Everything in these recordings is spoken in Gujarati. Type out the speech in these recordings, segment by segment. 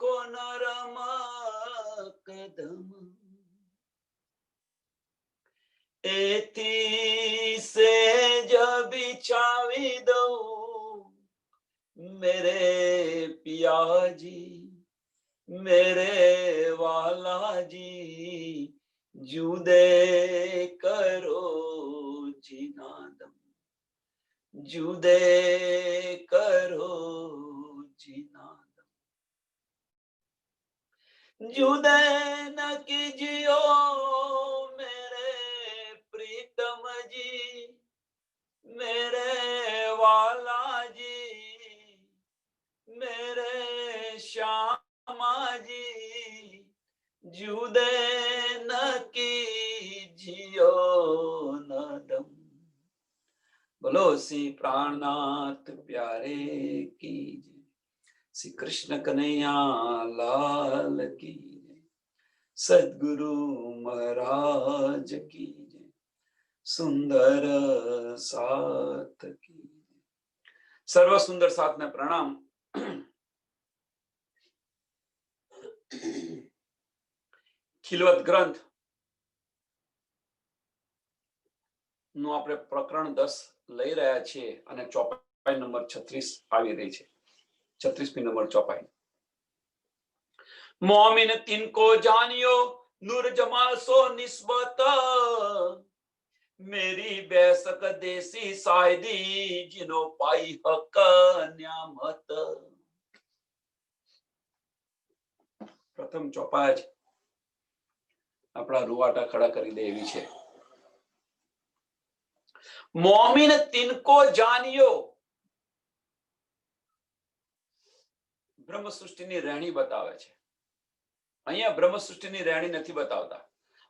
કોન રમ કદમ એથી સેજ બિછાવી દઉં મેરે પિયાજી मेरे वाला जी जुदे करो जिनादम जुदे करो जिनादम जुदे न कीजियो मेरे प्रीतम जी मेरे वाला जी मेरे श्यामाजी जुदे न कीजियो नदम। बोलो श्री प्राणनाथ प्यारे की जय। श्री कृष्ण कन्हैया लाल की जय। सद्गुरु महाराज की जय। सुंदर साथ की सर्व सुंदर साथ ने प्रणाम। ખિલવત ગ્રંથ નું આપણે પ્રકરણ 10 લઈ રહ્યા છીએ અને ચોપાઈ નંબર 36 આવી રહી છે। 36મી નંબર ચોપાઈ। મોમિન તિनको જાનિયો નૂર જમાલ સો નિસ્બત मेरी बैसक देसी सायदी जिनो पाई हक न्यामत। प्रथम चौपाई अपना रुवाटा खड़ा करी दे एवी छे। मोमिन तिनको जानियो ब्रह्म सृष्टिनी રહેણી बतावे छे। અહીંયા ब्रह्म सृष्टिनी રહેણી નથી બતાવતા।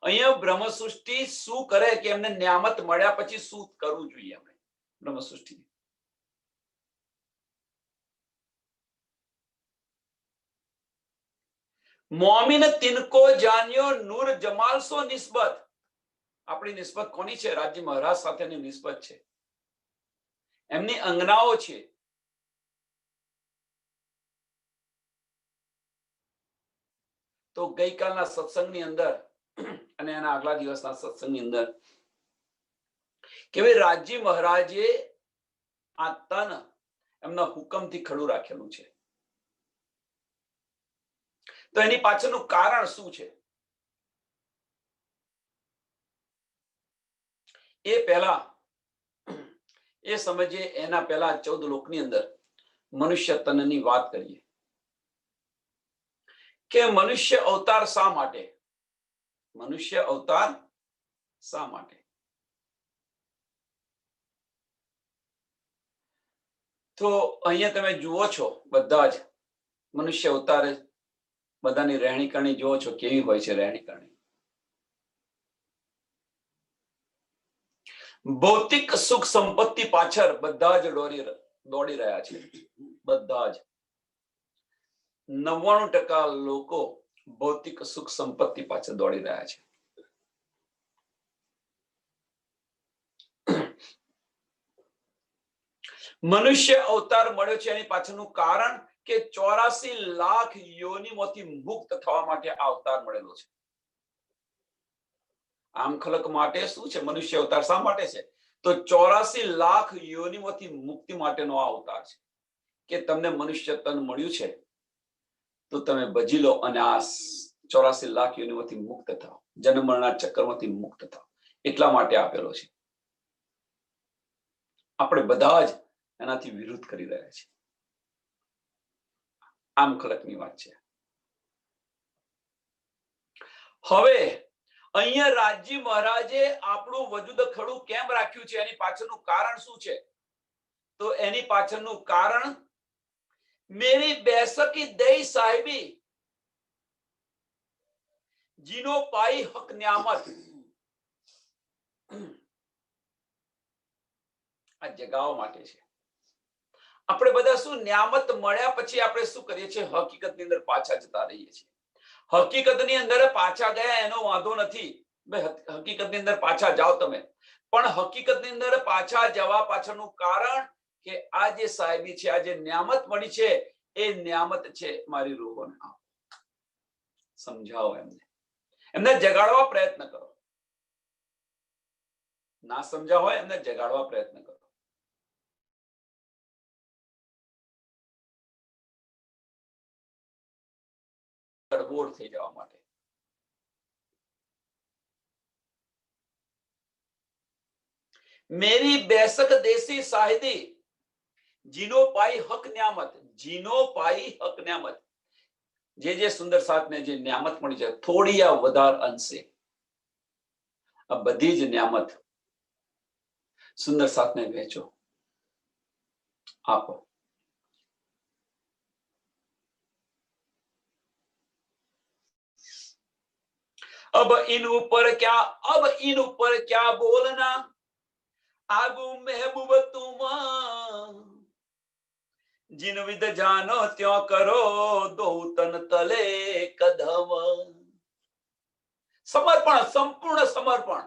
અહીંયા બ્રહ્મ સૃષ્ટિ શું કરે કે એમને નિયામત મળ્યા પછી શું કરવું જોઈએ આપણે બ્રહ્મ સૃષ્ટિ। મોમિન તિनको જાન્યો નૂર જમાલ સો નિસ્બત। આપણી નિસ્બત કોની છે? રાજ્ય મહારાજ સાથેની નિસ્બત છે, એમની અંગનાઓ છે। તો ગઈકાલના સત્સંગની અંદર અને એના આગલા દિવસના સત્સંગની અંદર કે ભાઈ રાજજી મહારાજે આ તન એમના હુકમથી ખડું રાખેલું છે। તો એની પાછળનું કારણ શું છે એ પહેલા એ સમજીએ। એના પહેલા 14 લોકની અંદર મનુષ્ય તનની વાત કરીએ કે મનુષ્ય અવતાર શા માટે? મનુષ્ય અવતાર શા માટે? તો અહીંયા તમે જુઓ છો બધા જ મનુષ્ય અવતાર બધાની રહેણી કરણી જુઓ છો કેવી હોય છે રહેણી કરણી। ભૌતિક સુખ સંપત્તિ પાછળ બધા જ દોડી રહ્યા છે। બધા જ 99% લોકો ભૌતિક સુખ સંપત્તિ પાછળ દોડી રહ્યા છે। મનુષ્ય અવતાર મળ્યો છે એની પાછળનું કારણ કે 84 લાખ યોનિમાંથી મુક્ત થવા માટે આ અવતાર મળેલો છે। આમ ખલક માટે શું છે મનુષ્ય અવતાર શા માટે છે? તો 84 લાખ યોનિમાંથી મુક્તિ માટેનો આ અવતાર છે કે તમને મનુષ્ય તન મળ્યું છે તો તમે ભજી લો અને આ 84 લાખ યોનિમાંથી મુક્ત થાઓ, જન્મ મરણના ચક્કરમાંથી મુક્ત થાઓ, એટલા માટે આપેલો છે। આપણે બધા જ એનાથી વિરુદ્ધ કરી રહ્યા છે। આમ ખલકની વાત છે। હવે અહીંયા રાજજી મહારાજે આપણું વજૂદ ખડું કેમ રાખ્યું છે એની પાછળનું કારણ શું છે? તો એની પાછળનું કારણ मेरी बैसकी दई साहिबी जिनो पाई हक न्यामत। આ જગાઓ માટે છે। આપણે બધા શું ન્યામત મળ્યા પછી આપણે શું કરીએ છીએ? હકીકતની અંદર પાછા જતા રહીએ છીએ। હકીકતની અંદર પાછા ગયા એનો વાંધો નથી, હકીકતની અંદર પાછા જાઓ તમે, પણ હકીકતની અંદર પાછા જવા પાછળનું કારણ કે આ જે સાહેબી છે, આ જે નિયામત મળી છે એ નિયામત છે મારી રૂહોને આપો. સમજાવો એમને જગાડવા પ્રયત્ન કરો. ના સમજા હોય એમને જગાડવા પ્રયત્ન કરો. ગડબોડ થઈ જવા માટે. मेरी बेसक देसी शाहिदी जीनो पाई हक न्यामत, जीनो पाई हक न्यामत. જે સુંદર સાથને જે ન્યામત મળી છે થોડી આ વધાર અંશે આ બધી જ ન્યામત સુંદર સાથને વેચો, આપો. अब इन ऊपर क्या बोलना, आगू महबूब तुम जिन विद जानो त्यों करो, दो तन तले कदम. समर्पण, संपूर्ण समर्पण.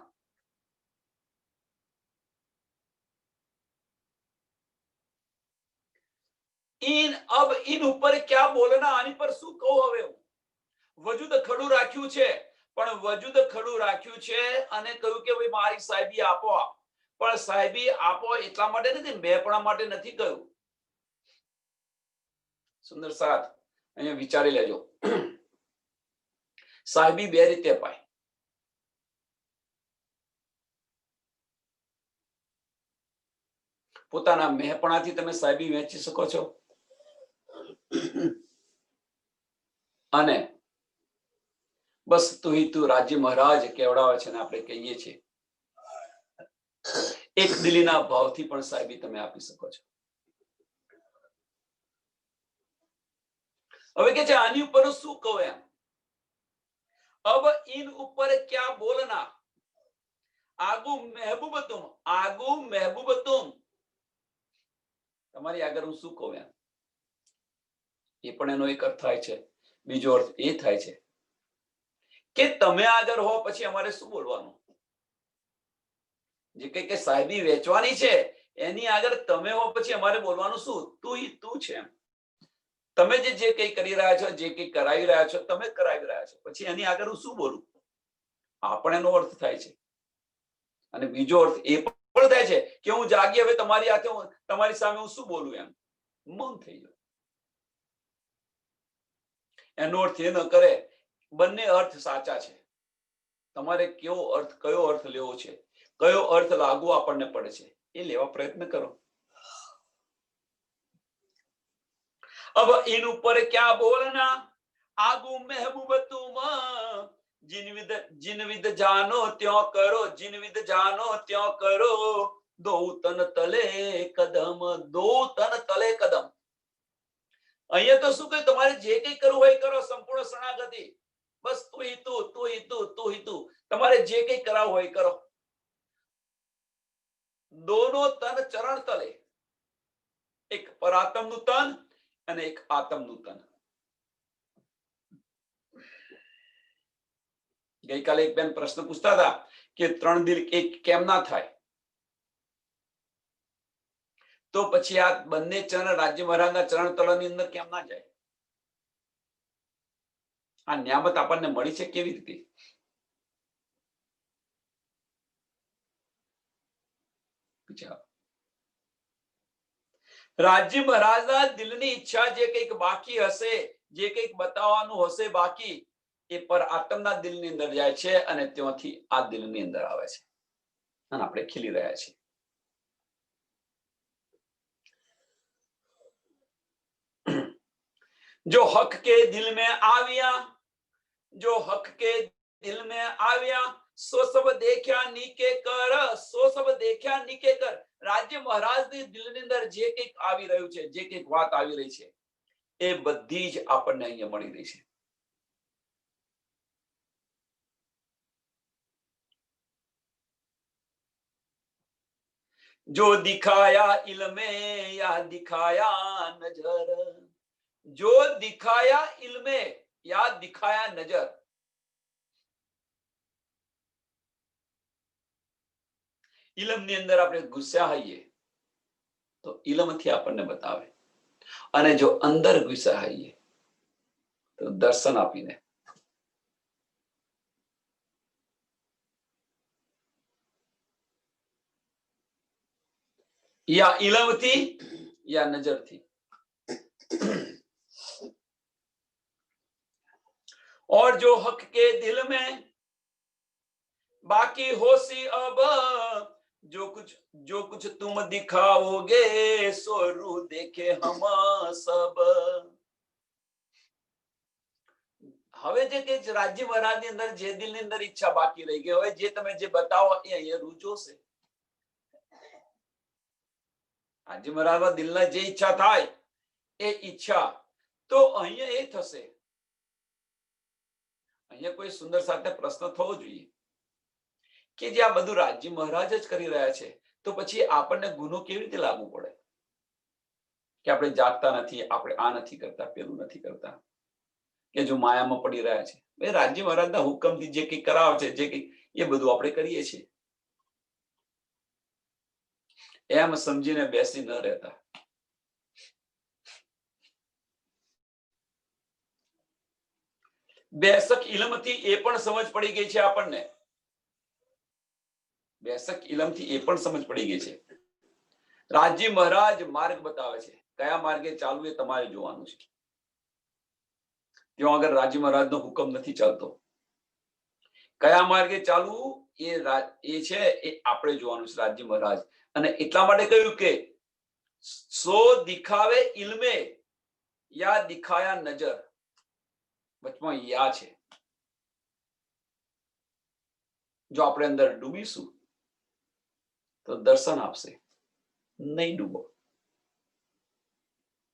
इन ઉપર क्या બોલના, આની પર શું કહું હવે હું? વજૂદ ખડું રાખ્યું છે, પણ વજૂદ ખડું રાખ્યું છે અને કહ્યું કે ભાઈ મારી સાહેબી આપો. પણ સાહેબી આપો એટલા માટે નથી, મેપણા માટે નથી કહ્યું. સુંદર સાથ અહીંયા વિચારી લેજો. સાહેબી બે રીતે અપાય. પોતાના મહેપણાથી તમે સાહેબી વેચી શકો છો અને બસ તું હી તું રાજ્ય મહારાજ કેવડાવે છે ને આપણે કહીએ છીએ એક દિલીના ભાવથી પણ સાહેબી તમે આપી શકો છો. હવે કે છે આની ઉપર શું કહું એમ. अब इन ऊपर क्या बोलना, आगू महबूब तुम, आगू महबूब तुम. તમારી આગળ હું શું કહું એમ. એ પણ એનો એક અર્થ થાય છે. બીજો અર્થ એ થાય છે કે તમે આગળ હો પછી અમારે શું બોલવાનું. જે કઈ સાહેબી વેચવાની છે એની આગળ તમે હો પછી અમારે બોલવાનું શું? તું છે એમ. તમે જે કઈ કરી રહ્યા છો, જે કઈ કરાવી રહ્યા છો, તમે કરાવી રહ્યા છો, પછી એની આગળ હું શું બોલું? આ પણ એનો અર્થ થાય છે. અને બીજો અર્થ એ પણ થાય છે કે હું જાગી હવે તમારી હાથે તમારી સામે હું શું બોલું એમ મૌન થઈ ગયો. એનો અર્થ એ ન કરે. બંને અર્થ સાચા છે. તમારે કયો અર્થ લેવો છે, કયો અર્થ લાગુ આપણને પડે છે એ લેવા પ્રયત્ન કરો. अब इन ऊपर क्या बोलना, आगू महबूब तुम जिन विद जानो त्यों करो, जिन विद जानो त्यों करो, दो तन तले कदम, दो तन तले कदम. અહીંયા તો શું કહ્યું? તમારે જે કઈ કરવું હોય કરો, સંપૂર્ણ શરણાગતિ. બસ તું હી તું, તું હી તું, તું હી તું. તમારે જે કઈ કરાવવું હોય કરો. દોનો તન ચરણ તલે, એક પરાત્મનું તન અને એક આત્મનું તન. ગઈકાલે એક બેન પ્રશ્ન પૂછતા હતા કે 3 દિલ એક કેમ ના થાય? તો પછી આ બંને ચરણ રાજ્ય મહારાજના ચરણ તળની અંદર કેમ ના જાય? આ નિયામત આપણને મળી છે કેવી રીતે? રાજ્ય મહારાજના દિલની ઈચ્છા જે કંઈક બાકી હશે, જે કંઈક બતાવવાનું હશે બાકી, એ પર આત્મના દિલની અંદર જાય છે અને ત્યાંથી આ દિલની અંદર આવે છે અને આપણે ખીલી રહ્યા છીએ. जो हक के दिल में आविया, जो हक के दिल में आविया, सो सब देख्या નીકે કર, સો સબ દેખ્યા નીકે કર. રાજ્ય મહારાજની દિલની અંદર જે કંઈક આવી રહ્યું છે, જે કંઈક વાત આવી રહી છે, એ બધી જ આપણને અહીંયા મળી રહી છે. जो दिखाया इल्मे या दिखाया नजर, जो दिखाया इल्मे या दिखाया नजर. ઇલમની અંદર આપણે ગુસ્સા હોઈએ તો ઇલમથી આપણને બતાવે. અને જો અંદર ઘુસાઈએ તો દર્શન આપીને या इलम थी या नजर थी। और जो हक के दिल में बाकी हो सी अब जो कुछ तुम दिखाओगे सो रू देखे हम सब। હવે જે કે રાજ્ય મહારાજની અંદર જે દિલની અંદર ઈચ્છા બાકી રહી ગઈ, હવે જે તમે જે બતાવો એ અહીંયા રૂ જોશે। રાજ્ય મહારાજના દિલના જે ઈચ્છા થાય એ ઈચ્છા તો અહીંયા એ થશે। અહીંયા કોઈ સુંદર સાથે પ્રશ્ન થવો જોઈએ કે જે આ બધું રાજ્ય મહારાજ જ કરી રહ્યા છે તો પછી આપણને ગુનો કેવી રીતે લાગુ પડે કે આપણે જાગતા નથી, આપણે આ નથી કરતા, પેલું નથી કરતા, કે જો માયામાં પડી રહ્યા છે। એ રાજ્ય મહારાજના હુકમથી જે કંઈ કરાવે છે, જે કંઈ એ બધું આપણે કરીએ છીએ। એમ સમજીને બેસી ન રહેતા। બેસક ઇલમથી એ પણ સમજ પડી ગઈ છે આપણને, બેસક ઇલમથી એ પણ સમજ પડી ગઈ છે। રાજ્ય મહારાજ માર્ગ બતાવે છે, કયા માર્ગે ચાલવું એ તમારે જોવાનું છે। ત્યાં આગળ રાજ્ય મહારાજનો હુકમ નથી ચાલતો, કયા માર્ગે ચાલવું એ છે એ આપણે જોવાનું છે રાજ્ય મહારાજ। અને એટલા માટે કહ્યું કે સો દિખાવે ઇલ્મે યા દિખાયા નજર, વચમાં યા છે। જો આપણે અંદર ડૂબીશું તો દર્શન આપશે, નહીં ડૂબો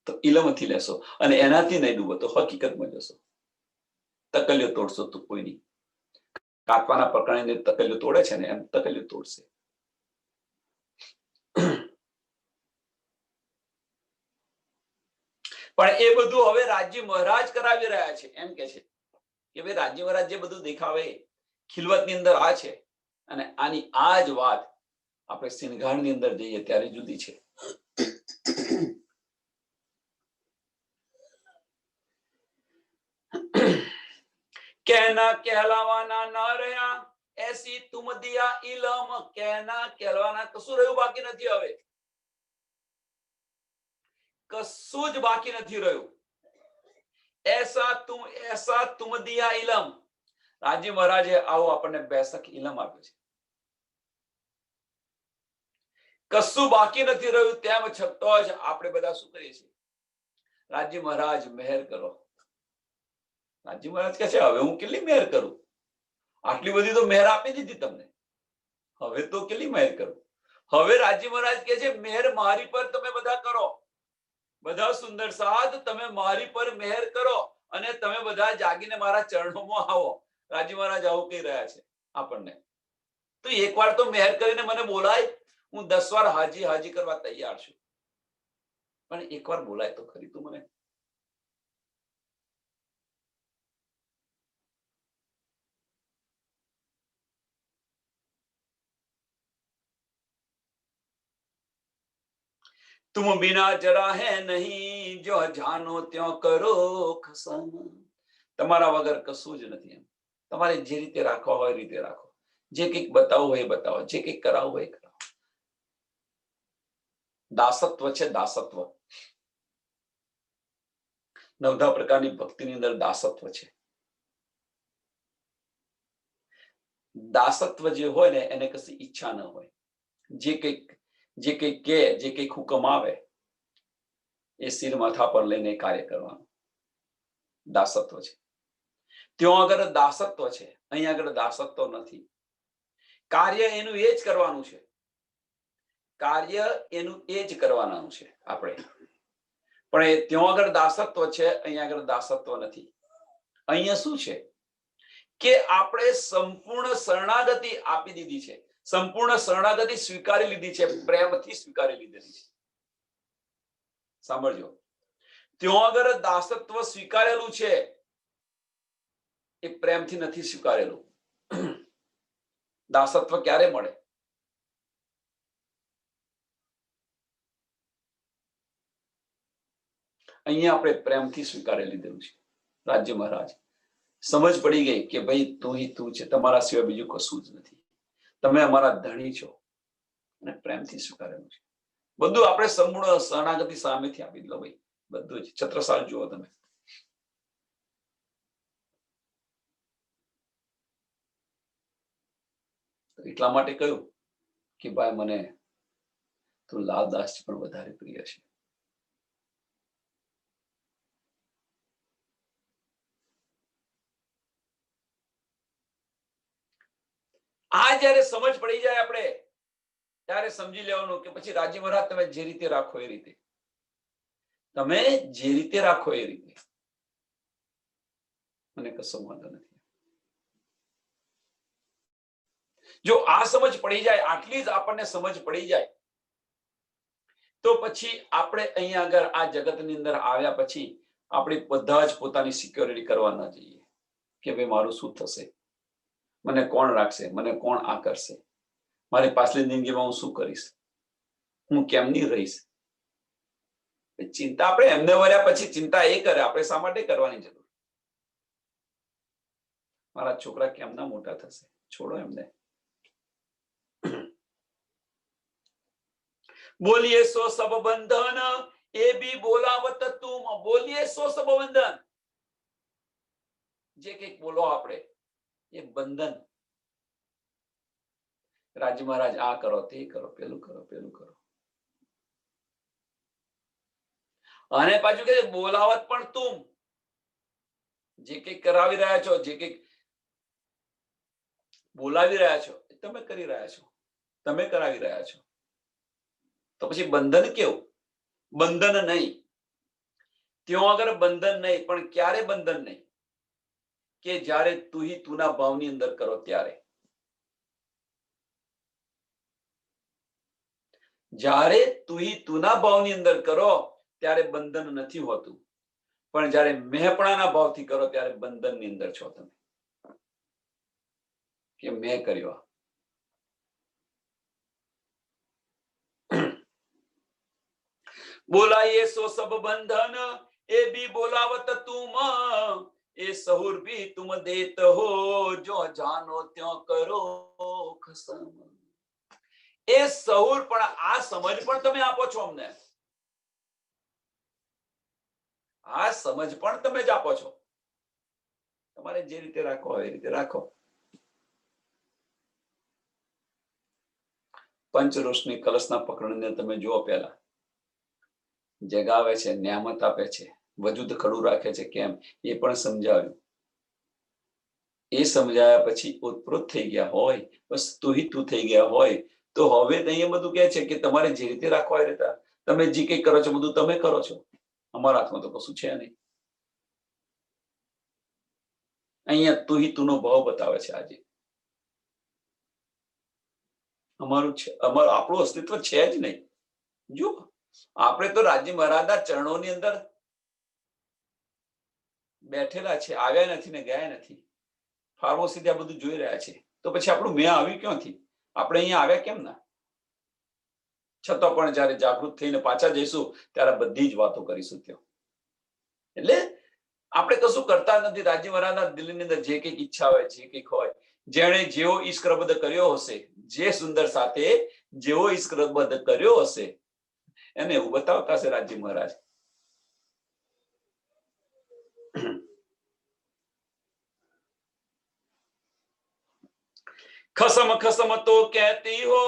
તો ઇલમથી લેશો, અને એનાથી નહીં ડૂબો તો હકીકતમાં જશો। તકલીઓ તોડશો તો કોઈ નહીં, કાપવાના પકડીને તકલીઓ તોડે છે ને એમ તકલીઓ તોડશે। પણ એ બધું હવે રાજ્ય મહારાજ કરાવી રહ્યા છે। એમ કે છે કે ભાઈ રાજ્ય મહારાજ જે બધું દેખાવે ખિલવતની અંદર આ છે, અને આની આ જ વાત આપણે સિંહગાળની અંદર જઈએ ત્યારે જુદી છે। कहना कहलावाना ना રહ્યા એસી તુમ દિયા ઇલમ, कहना કહેવાના કશું રહ્યું બાકી નથી। હવે કશું જ બાકી નથી રહ્યું। એસા તુમ દિયા ઇલમ, રાજ્ય મહારાજે આવો આપણને બેસક ઇલમ આપ્યો છે। કશું બાકી નથી રહ્યું, તેમ છતાં જ આપણે બધા શું કરીએ છીએ? રાજ્ય મહારાજ મહેર કરો। રાજ્ય મહારાજ કહે છે હવે હું કેટલી મહેર કરું? આટલી બધી તો મહેર આપી દીધી તમને, હવે તો કેટલી મહેર કરું? હવે રાજ્ય મહારાજ કહે છે મહેર મારી પર તમે બધા કરો, બધા સુંદર સાદ તમે મારી પર મહેર કરો અને તમે બધા જાગીને મારા ચરણોમાં આવો। રાજ્ય મહારાજ આવું કહી રહ્યા છે આપણને। તો એકવાર તો મહેર કરીને મને બોલાય, હું 10 વાર હાજી હાજી કરવા તૈયાર છું, પણ એકવાર બોલાય તો ખરી તું મને। तुम बिना जरा है नहीं जो जानो त्यों करो खसन, તમારા વગર કશું જ નથી। એમ તમારે જે રીતે રાખવા હોય એ રીતે રાખો, જે કંઈક બતાવવું હોય એ બતાવો, જે કંઈક કરાવવું હોય એ કરાવો। દાસત્વ છે, દાસત્વ। 9 પ્રકારની ભક્તિની અંદર દાસત્વ છે। દાસત્વ જે હોય ને એને કશી ઈચ્છા ન હોય, જે કંઈક કે જે કંઈક હુકમ આવે એ સિર માથા પર લઈને કાર્ય કરવાનું દાસત્વ છે। ત્યાં આગળ દાસત્વ છે, અહીંયા આગળ દાસત્વ નથી। કાર્ય એનું એ જ કરવાનું છે, કાર્ય એનું એ જ કરવાનું છે આપણે, પણ એ ત્યાં આગળ દાસત્વ છે, અહીંયા આગળ દાસત્વ નથી। અહીંયા શું છે કે આપણે સંપૂર્ણ શરણાગતિ આપી દીધી છે, સંપૂર્ણ શરણાગતિ સ્વીકારી લીધી છે, પ્રેમથી સ્વીકારી લીધેલી છે। સાંભળજો, ત્યાં આગળ દાસત્વ સ્વીકારેલું છે, એ પ્રેમથી નથી સ્વીકારેલું। દાસત્વ ક્યારે મળે? અહીંયા આપણે પ્રેમથી સ્વીકારી લીધેલું છે. રાજ્ય મહારાજ સમજ પડી ગઈ કે ભાઈ તું ही તું છે, તમારા સિવાય બીજું કશું જ નથી, તમે અમારા ધણી છો, અને પ્રેમથી સ્વીકારેલું છે. બધું આપણે સંપૂર્ણ શરણાગતિ સામેથી આપી દો ભાઈ, બધું જ. છત્રસાલ જુઓ તમે, એટલા માટે કહ્યું કે ભાઈ મને તું લાલદાસ પણ વધારે પ્રિય છે. આ જયારે સમજ પડી જાય આપણે, ત્યારે સમજી લેવાનું કે પછી રાજ્ય મહારાજ તમે જે રીતે રાખો એ રીતે, તમે જે રીતે રાખો એ રીતે, મને કશો વાંધો નથી. જો આ સમજ પડી જાય, આટલી જ આપણને સમજ પડી જાય, તો પછી આપણે અહીંયા આગળ આ જગતની અંદર આવ્યા પછી આપણે બધા જ પોતાની સિક્યોરિટી કરવા ના જઈએ કે ભાઈ મારું શું થશે, મને કોણ રાખશે, મને કોણ આ કરશે, મારી પાછલી જિંદગીમાં હું શું કરીશ, હું કેમની રહીશ. ચિંતા આપણે એમને વર્યા પછી ચિંતા એ કરે, આપણે શા માટે કરવાની જરૂર? મારા છોકરા કેમના મોટા થશે, છોડો એમને. બોલીએ સો સબ બંધન એ બી બોલાવત તુમ, બોલીએ સો સબ બંધન, જે કંઈક બોલો આપણે એ બંધન. રાજ્ય મહારાજ આ કરો, તે કરો, પેલું કરો, પેલું કરો, અને પાછું કે બોલાવત પણ તુમ, જે કંઈક કરાવી રહ્યા છો, જે કંઈક બોલાવી રહ્યા છો, તમે કરી રહ્યા છો, તમે કરાવી રહ્યા છો. તો પછી બંધન કેવું? બંધન નહીં, ત્યાં આગળ બંધન નહીં, પણ ક્યારે બંધન નહીં? કે જ્યારે તું ही તુના ભાવની અંદર કરો ત્યારે. જ્યારે તું ही તુના ભાવની અંદર કરો ત્યારે બંધન નથી હોતું, પણ જ્યારે મેંપણાના ભાવથી કરો ત્યારે બંધનની અંદર છો તમે, કે મેં કર્યો. બોલાઈએ સો સબ બંધન એ બી બોલાવત તુમ, એ સहुर भी तुम देत हो, जो जानो त्यों करो खसम. એ સहुर પણ આ સમજ પણ તમે આપો છો અમને, આ સમજ પણ તમે જ આપો છો. તમારે જે રીતે રાખો એ રીતે રાખો. પંચરોષની કલશના પકડને તમે જુઓ, પહેલા જગાવે છે, નિયામત આપે છે, વજૂદ ખડું રાખે છે, કેમ એ પણ સમજાવ્યું. એ સમજાયા પછી ઉત્પ્રોત થઈ ગયા હોય, બસ તું ही તું થઈ ગયા હોય, તો હવે અહીંયા બધું કહે છે કે તમારે જે રીતે રાખવા એ રીતે, તમે જે કંઈ કરો છો બધું તમે કરો છો, અમારા હાથમાં તો કશું છે નહીં. અહીંયા તું ही તુંનો ભાવ બતાવે છે. આજે અમારું છે, આપણું અસ્તિત્વ છે જ નહીં. જો આપણે તો રાજ્ય મહારાજના ચરણોની અંદર બેઠેલા છે, આવ્યા નથી ને ગયા નથી, ફાર્મસીથી આ બધું જોઈ રહ્યા છે, તો પછી આપણું મેં આવ્યું ક્યાંથી? આપણે અહીંયા આવ્યા કેમ ના? છતાં પણ જ્યારે જાગૃત થઈને પાછા જઈશું ત્યારે બધી જ વાતો કરીશું ત્યાં. એટલે આપણે કશું કરતા નથી. રાજ્ય મહારાજના દિલની અંદર જે કંઈક ઈચ્છા હોય, જે કંઈક હોય, જેણે જેવો ઈશ્કરબદ્ધ કર્યો હશે, જે સુંદર સાથે જેવો ઈશ્કરબદ્ધ કર્યો હશે, એને એવું બતાવતા હશે રાજ્ય મહારાજ. खसम खसम तो कहती हो,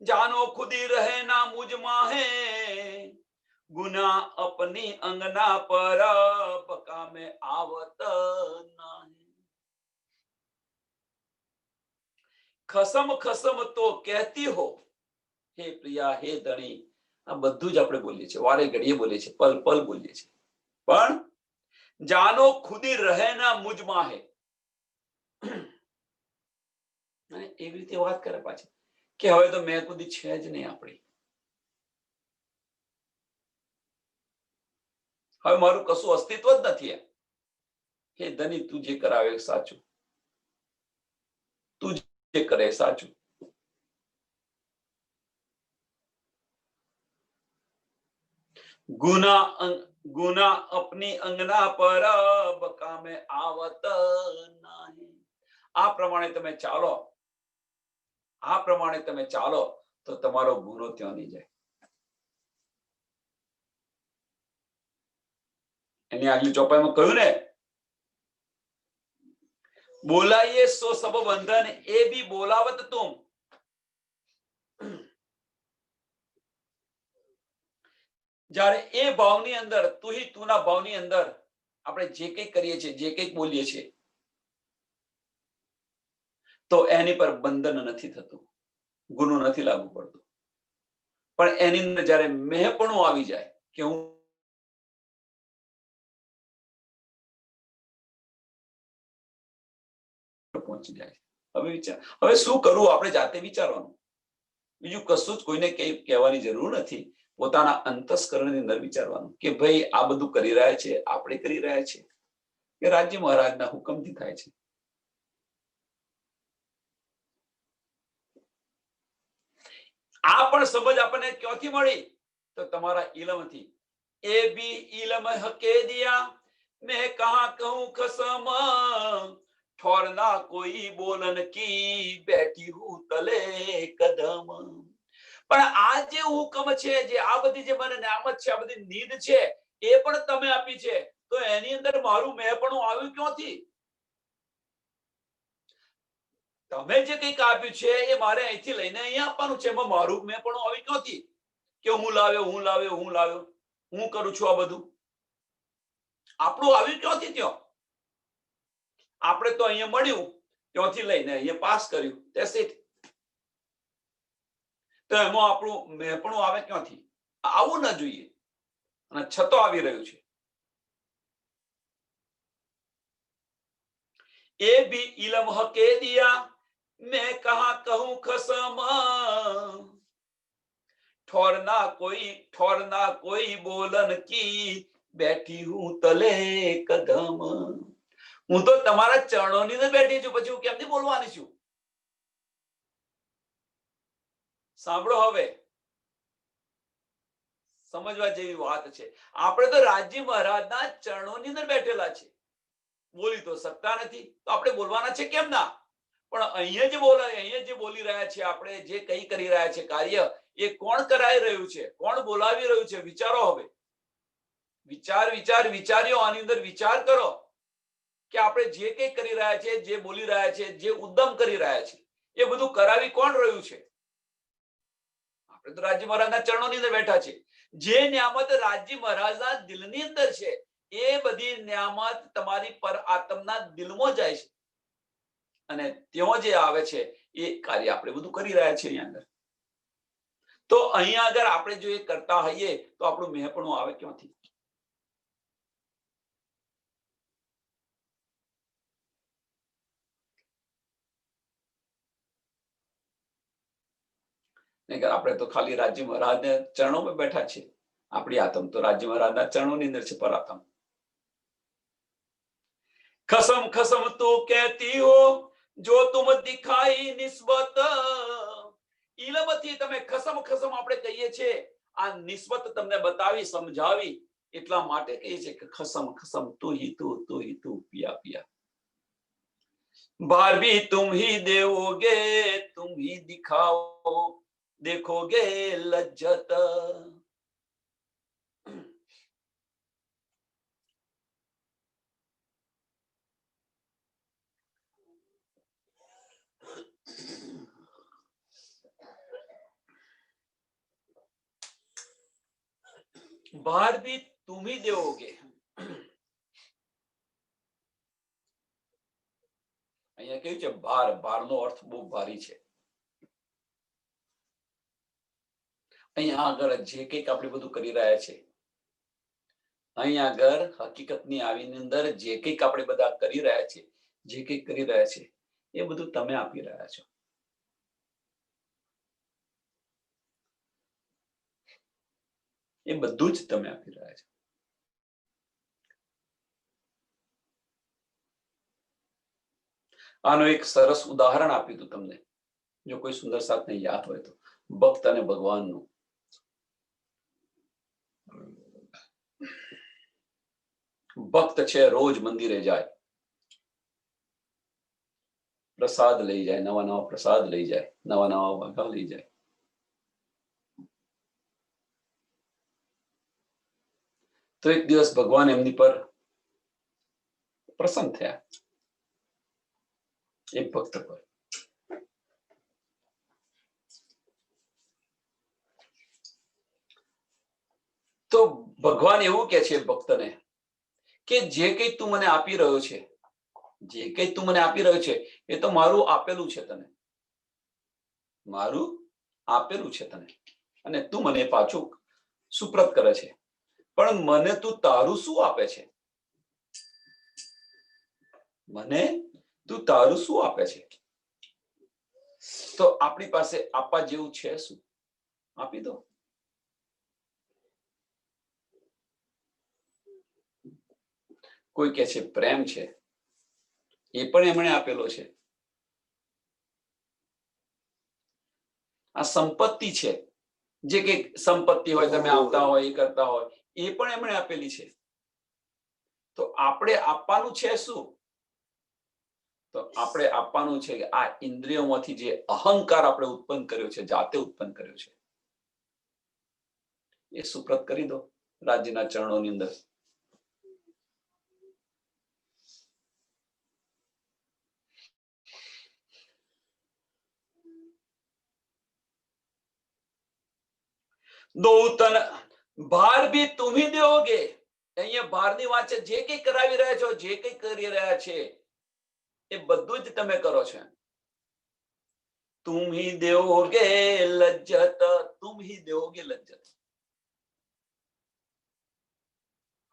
जानो खुदी रहे ना मुझ माहे, गुना अपनी अंगना पर पका में आवत नाही. ખસમ ખસમ તો કહેતી હો, હે પ્રિયા, હે ધણી, આ બધું જ આપણે બોલીએ છીએ, વારે ઘડીએ બોલીએ છીએ, પલ પલ બોલીએ છીએ, પણ જાનો ખુદી રહે ના મુજ માહે, અને એવી રીતે વાત કરે પાછી કે હવે તો મેં ખુદી છે જ નહીં આપણી, હવે મારું કશું અસ્તિત્વ જ નથી. હે ધની, તું જે કરાવે સાચું, તું જે કરે સાચું. गुना अपनी अंगना पर अब कामे आवत नहीं। આ પ્રમાણે તમે ચાલો, આ પ્રમાણે તમે ચાલો તો તમારો ગુનો ત્યાં નહીં જાય. એની આગલી ચોપાઈમાં કહ્યું ને, બોલાઈએ સો સબ બંધન એ બી બોલાવત તુમ. જ્યારે એ ભાવની અંદર, તુહી તુના ભાવની અંદર આપણે જે કંઈ કરીએ છીએ, જે કંઈ બોલીએ છીએ, તો એની પર બંધન નથી થતું, ગુનો નથી લાગુ પડતો. પણ એની અંદર જ્યારે મેહપણું આવી જાય કે હું પહોંચી જાય. હવે શું કરવું આપણે જાતે વિચારવાનું. બીજું કશું જ કોઈને કઈ કહેવાની જરૂર નથી. પોતાના અંતસ્કરણની અંદર વિચારવાનું કે ભાઈ આ બધું કરી રહ્યા છે, આપણે કરી રહ્યા છે કે રાજ્ય મહારાજના હુકમથી થાય છે. આ પણ સમજ આપણને ક્યાંથી મળી? તો તમારા ઇલમથી. એ બી ઇલમ હકે દિયા મેં કહા કહું કસમ ठोरना कोई बोलन की बैठी हूं तले कदम. પણ આ જે હુકમ છે, જે આ બધી જે મને નામત છે, આ બધી નીડ છે, એ પણ તમે આપી છે, તો એની અંદર મારું મેપણું આવ્યું ક્યાંથી? તમે જે કંઈક આપ્યું છે એ મારે અહીંથી લઈને અહીંયા આપવાનું છે, એમાં મારું મેપણું આવ્યું ક્યાંથી? કે હું લાવ્યો, હું કરું છું આ બધું. આપણું આવ્યું ક્યાંથી? ત્યાં આપણે તો અહીંયા મળ્યું, ત્યાંથી લઈને અહીંયા પાસ કર્યું, ધેટ્સ ઇટ. તો એમાં આપણું મેપણું આવે ક્યાંથી? આવું ના જોઈએ, અને છતો આવી રહ્યું છે. એ ભી ઇલમ હકે દિયા મેં કહા કહું ખસમ ठोरना कोई बोलन की बैठी हूं तले कदम. હું તો તમારા ચરણોની અંદર બેઠી છું, પછી હું કેમની બોલવાની છું? સાંભળો, હવે સમજવા જેવી વાત છે. આપણે તો રાજ્ય મહારાજના ચરણોની અંદર બેઠેલા છે, બોલી તો શકતા નથી, તો આપણે બોલવાના છે કેમ ના? પણ અહીંયા જે બોલી રહ્યા છે, આપણે જે કંઈ કરી રહ્યા છે કાર્ય, એ કોણ કરાવી રહ્યું છે, કોણ બોલાવી રહ્યું છે? વિચારો. હવે વિચાર્યો, આની અંદર વિચાર કરો કે આપણે જે કંઈ કરી રહ્યા છે, જે બોલી રહ્યા છે, જે ઉદ્યમ કરી રહ્યા છે, એ બધું કરાવી કોણ રહ્યું છે? આપણે તો રાજ્ય મહારાજના ચરણોની અંદર બેઠા છે. જે નિયામત રાજ્ય મહારાજના દિલની અંદર છે, એ બધી નિયામત તમારી પર આત્મના દિલમાં જાય છે, અને ત્યાં જે આવે છે એ કાર્ય આપણે બધું કરી રહ્યા છીએ અહીંયા અંદર. તો અહીંયા અગર આપણે જો એ કરતા હોઈએ તો આપણું મેહપણું આવે ક્યાંથી? આપણે તો ખાલી રાજ્ય મહારાજના ચરણોમાં બેઠા છે. આપણી આત્મ તો રાજ્ય મહારાજના ચરણોની અંદર છે, પરાત્મ. ખસમ ખસમ તું કહેતી હો જો તુમ દિખાઈ નિસ્બત. ઇલમથી તમે ખસમ ખસમ આપણે કહીએ છીએ, આ નિસ્બત તમને બતાવી, સમજાવી, એટલા માટે કહીએ છીએ કે ખસમ ખસમ તું હી તું પિયા પિયા. बार भी तुम ही देवोगे, तुम ही दिखाओ देखोगे लज्जत. बार भी तुम ही देवोगे. અહીંયા કહ્યું છે ભાર. ભારનો અર્થ બહુ ભારી છે. અહીંયા આગળ જે કંઈક આપણે બધું કરી રહ્યા છે, અહીંયા આગળ હકીકતની આવીની અંદર જે કંઈક આપણે બધા કરી રહ્યા છે, જે કંઈક કરી રહ્યા છે, એ બધું તમે આપી રહ્યા છો. એ બધું જ તમે આપી રહ્યા છો. આનું એક સરસ ઉદાહરણ આપ્યું હતું તમને, જો કોઈ સુંદર સાથને યાદ હોય તો, ભક્ત અને ભગવાનનું. ભક્ત છે રોજ મંદિરે જાય, પ્રસાદ લઈ જાય, નવા નવા પ્રસાદ લઈ જાય, નવા નવા વાઘા લઈ જાય. તો એક દિવસ ભગવાન એમની પર પ્રસન્ન થયા, એક ભક્ત પર. તો ભગવાન એવું કે છે ભક્તને કે જે કંઈ તું મને આપી રહ્યો છે, જે કંઈ તું મને આપી રહ્યો છે એ તો મારું આપેલું છે તને, મારું આપેલું છે તને, અને તું મને પાછું સુપ્રત કરે છે. પણ મને તું તારું શું આપે છે? મને તું તારું શું આપે છે? તો આપણી પાસે આપવા જેવું છે શું? આપી દો. કોઈ કહે છે પ્રેમ છે, એ પણ એમણે આપેલો છે. આ સંપત્તિ છે, જે કઈ સંપત્તિ હોય, તમે આવતા હોય, એ કરતા હોય, એ પણ એમણે આપેલી છે. તો આપણે આપવાનું છે શું? તો આપણે આપવાનું છે કે આ ઇન્દ્રિયોમાંથી જે અહંકાર આપણે ઉત્પન્ન કર્યો છે, જાતે ઉત્પન્ન કર્યો છે, એ સુપ્રત કરી દો રાજ્યના ચરણોની અંદર. દો તન ભાર ભી તુમ હી દોગે. અહીંયા ભારની વાત છે. જે કંઈ કરાવી રહ્યા છો, જે કંઈ કરી રહ્યા છે, એ બધું જ તમે કરો છો. તુમ હી દોગે લજ્જત, તુમ હી દોગે લજ્જત.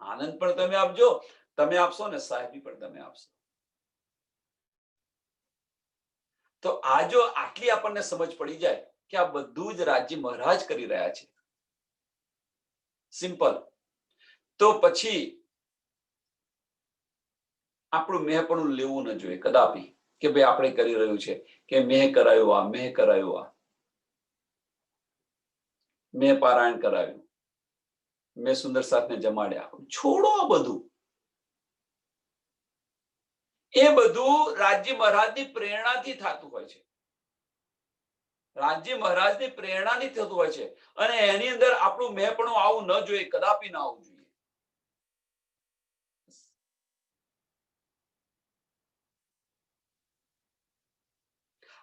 આનંદ પણ તમે આપજો, તમે આપશો ને સાહેબી પણ તમે આપશો. તો આ જો આટલી આપણને સમજ પડી જાય કે આ બધું જ રાજ્ય મહારાજ કરી રહ્યા છે, સિમ્પલ, તો પછી આપણું મેં લેવું ન જોઈએ કદાપી, કે ભાઈ આપણે કરી રહ્યું છે, કે મેં કરાયું આ, મેં કરાયું આ, મેં પારાયણ કરાવ્યું, મેં સુંદર સાથને જમાડ્યા. છોડો આ બધું. એ બધું રાજ્ય મહારાજની પ્રેરણાથી થતું હોય છે, રાજ્ય મહારાજની પ્રેરણાથી થતું હોય છે. અને એની અંદર આપણું મેં પણ આવું ન જોઈએ, કદાપી ના આવવું જોઈએ.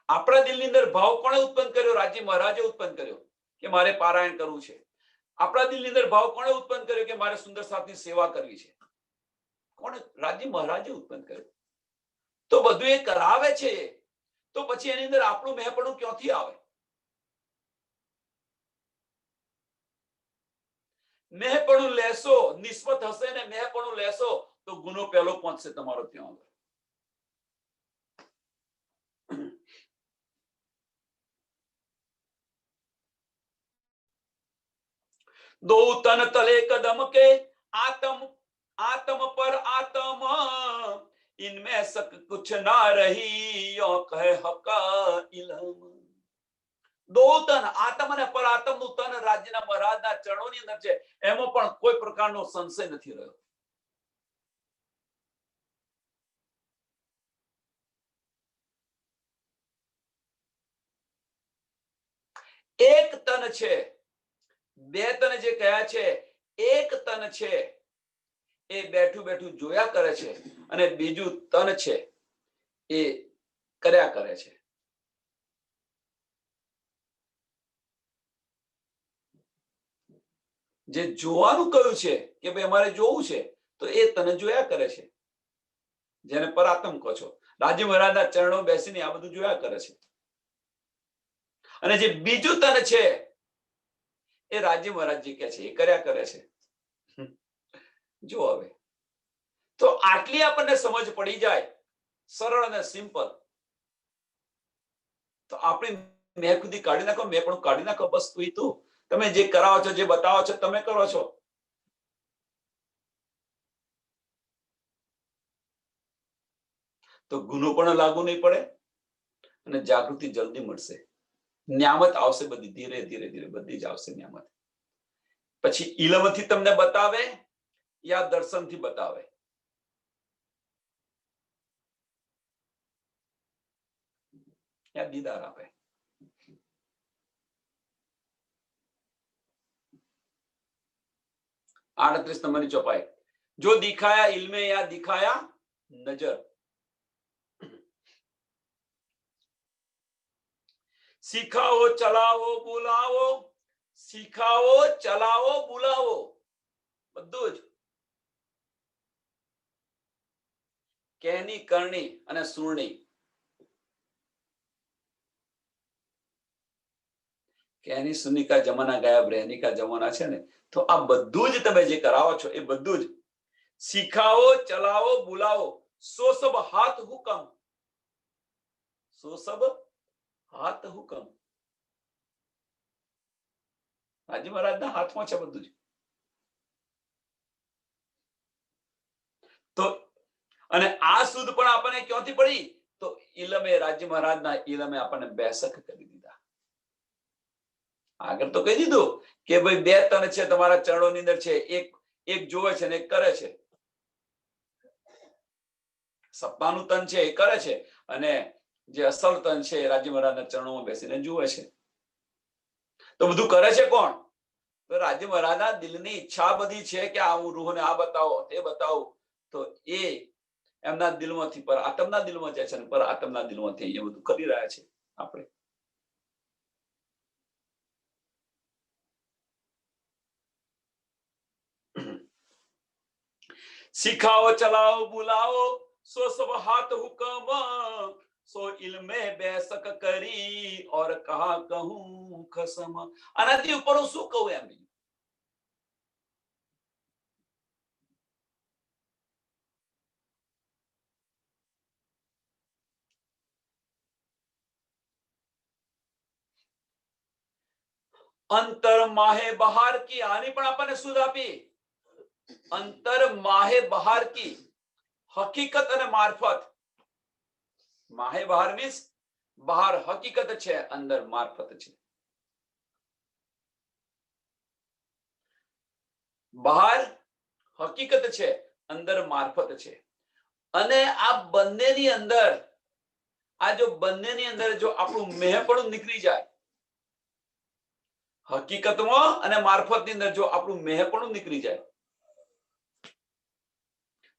આપણા દિલની અંદર ભાવ કોણે ઉત્પન્ન કર્યો? રાજ્ય મહારાજે ઉત્પન્ન કર્યો કે મારે પારાયણ કરવું છે. આપણા દિલની અંદર ભાવ કોણે ઉત્પન્ન કર્યો કે મારે સુંદર સાથની સેવા કરવી છે? કોણે? રાજ્ય મહારાજે ઉત્પન્ન કર્યો. તો બધું એ કરાવે છે, તો પછી એની અંદર આપણું મેંપણું ક્યાંથી આવે? મેંપણું લેશો, નિસ્બત હશે ને મેંપણું લેશો તો ગુનો પહેલો પહોંચશે તમારો ત્યાં. दो तन तले कदम के आत्म आत्म पर आत्म इनमें शक कुछ ना रही यो कहे हका इलम. दो तन, આત્મ અને પરાત્મનું તન રાજ્યના મહારાજના ચરણોની અંદર છે, એમાં પણ કોઈ પ્રકારનો સંશય નથી રહ્યો. એક તન છે, બે તન જે કહ્યા છે, એક તન છે એ બેઠું બેઠું જોયા કરે છે, અને બીજું તન છે એ કર્યા કરે છે. જે જોવાનું કહ્યું છે કે ભાઈ અમારે જોવું છે, તો એ તને જોયા કરે છે, જેને પરાત્મ કહો છો. રાજ્ય મહારાજના ચરણો બેસીને આ બધું જોયા કરે છે. અને જે બીજું તન છે એ રાજ્ય મહારાજ જે કહે છે એ કર્યા કરે છે. જો હવે તો આટલી આપણને સમજ પડી જાય, સરળ અને સિમ્પલ, તો આપણે મેં ખુદી કાઢી નાખો, મેં પણ કાઢી નાખો. બસ તું તમે જે કરાવો છો, જે બતાવો છો, તમે કરો છો. તો ગુનો પણ લાગુ નહીં પડે અને જાગૃતિ જલ્દી મળશે. ન્યામત આવશે બધી, ધીરે ધીરે ધીરે બધી જ આવશે ન્યામત. પછી ઇલમથી તમને બતાવે યા દર્શનથી બતાવે, या दीदार आपे। आड़त्रीस नंबर की चौपाई, जो दिखाया इल्मे या दिखाया नजर। सिखाओ चलाओ बुलाओ, सिखाओ चलाओ बुलाओ, બધું જ કહેની કરણી અને સુરણી। કહેની સુની કા જમાના ગાયબ રહેની કા જમાના છે ને, તો આ બધું જ તમે જે કરાવો છો એ બધું જ શીખાઓ ચલાવો બુલાવો, સો સબ હાથ હુકમ, સો સબ હાથ હુકમ। રાજી મહારાજના હાથમાં છે બધું જ। તો અને આ સુધ પણ આપણને ક્યાંથી પડી? તો ઇલમે, રાજ્ય મહારાજના ઇલમે આપણને બેસક કરી દીધા। આગળ તો કહી દીધું કે ભાઈ બે તન છે તમારા ચરણોની અંદર છે, એક જોવે છે ને એક કરે છે। સપનાનું તન છે એ કરે છે અને જે અસલ તન છે એ રાજ્ય મહારાજના ચરણોમાં બેસીને જુએ છે। તો બધું કરે છે કોણ? તો રાજ્ય મહારાજના દિલની ઈચ્છા બધી છે કે આ હું રૂહને આ બતાવો તે બતાવું, તો એ એમના દિલમાંથી પર આત્મના દિલમાં જાય છે અને પર આત્મના દિલમાંથી એ બધું કરી રહ્યા છે આપણે। सिखाओ चलाओ बुलाओ, सो सब हाथ हुक्म, सो इल्मे बेसक करी और कहा कहूं खसम। आनाથી ઉપર હું શું કહું એમ? અંતર માહે બહાર की આની પણ આપણને સુધ આપી। અંતર માહે બહાર की હકીકત અને મારફત। માહે બહાર મીન્સ બહાર હકીકત છે, અંદર મારફત છે। બહાર હકીકત છે, અંદર મારફત છે। અને આ બંનેની અંદર, આ જો બંનેની અંદર જો આપણું મેહપણું નીકળી જાય, હકીકતમાં અને મારફતની અંદર જો આપણું મેહપણું નીકળી જાય,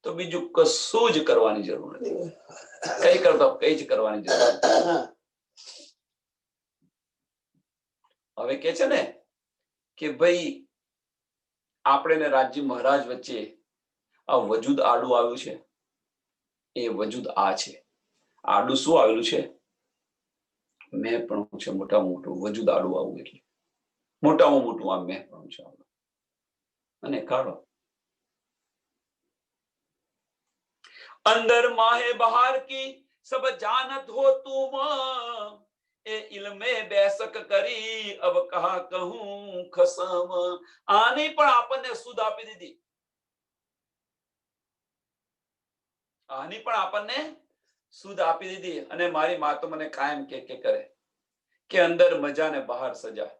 તો બીજું કશું જ કરવાની જરૂર નથી। કઈ કરતો કઈ જ કરવાની જરૂર નથી। હવે કે છે ને કે ભાઈ આપણે ને રાજ્ય મહારાજ વચ્ચે આ વજૂદ આડું આવ્યું છે, એ વજૂદ આ છે। આડું શું આવેલું છે? મેહપણું છે, મોટામાં મોટું વજૂદ આડું આવવું એટલે મોટામાં મોટું આ મેહપણું છે। અને કાઢો अंदर माहे बहार की सब जानत हो तुम, ए इल्मे बेसक करी अब कहा कहूं खसम। आने पण आपने सुध आपी दीदी, आनी पण आपने सुध आपी दीदी। અને મારી માં તો મને કાયમ કે કરે કે અંદર મજા ને બહાર સજા।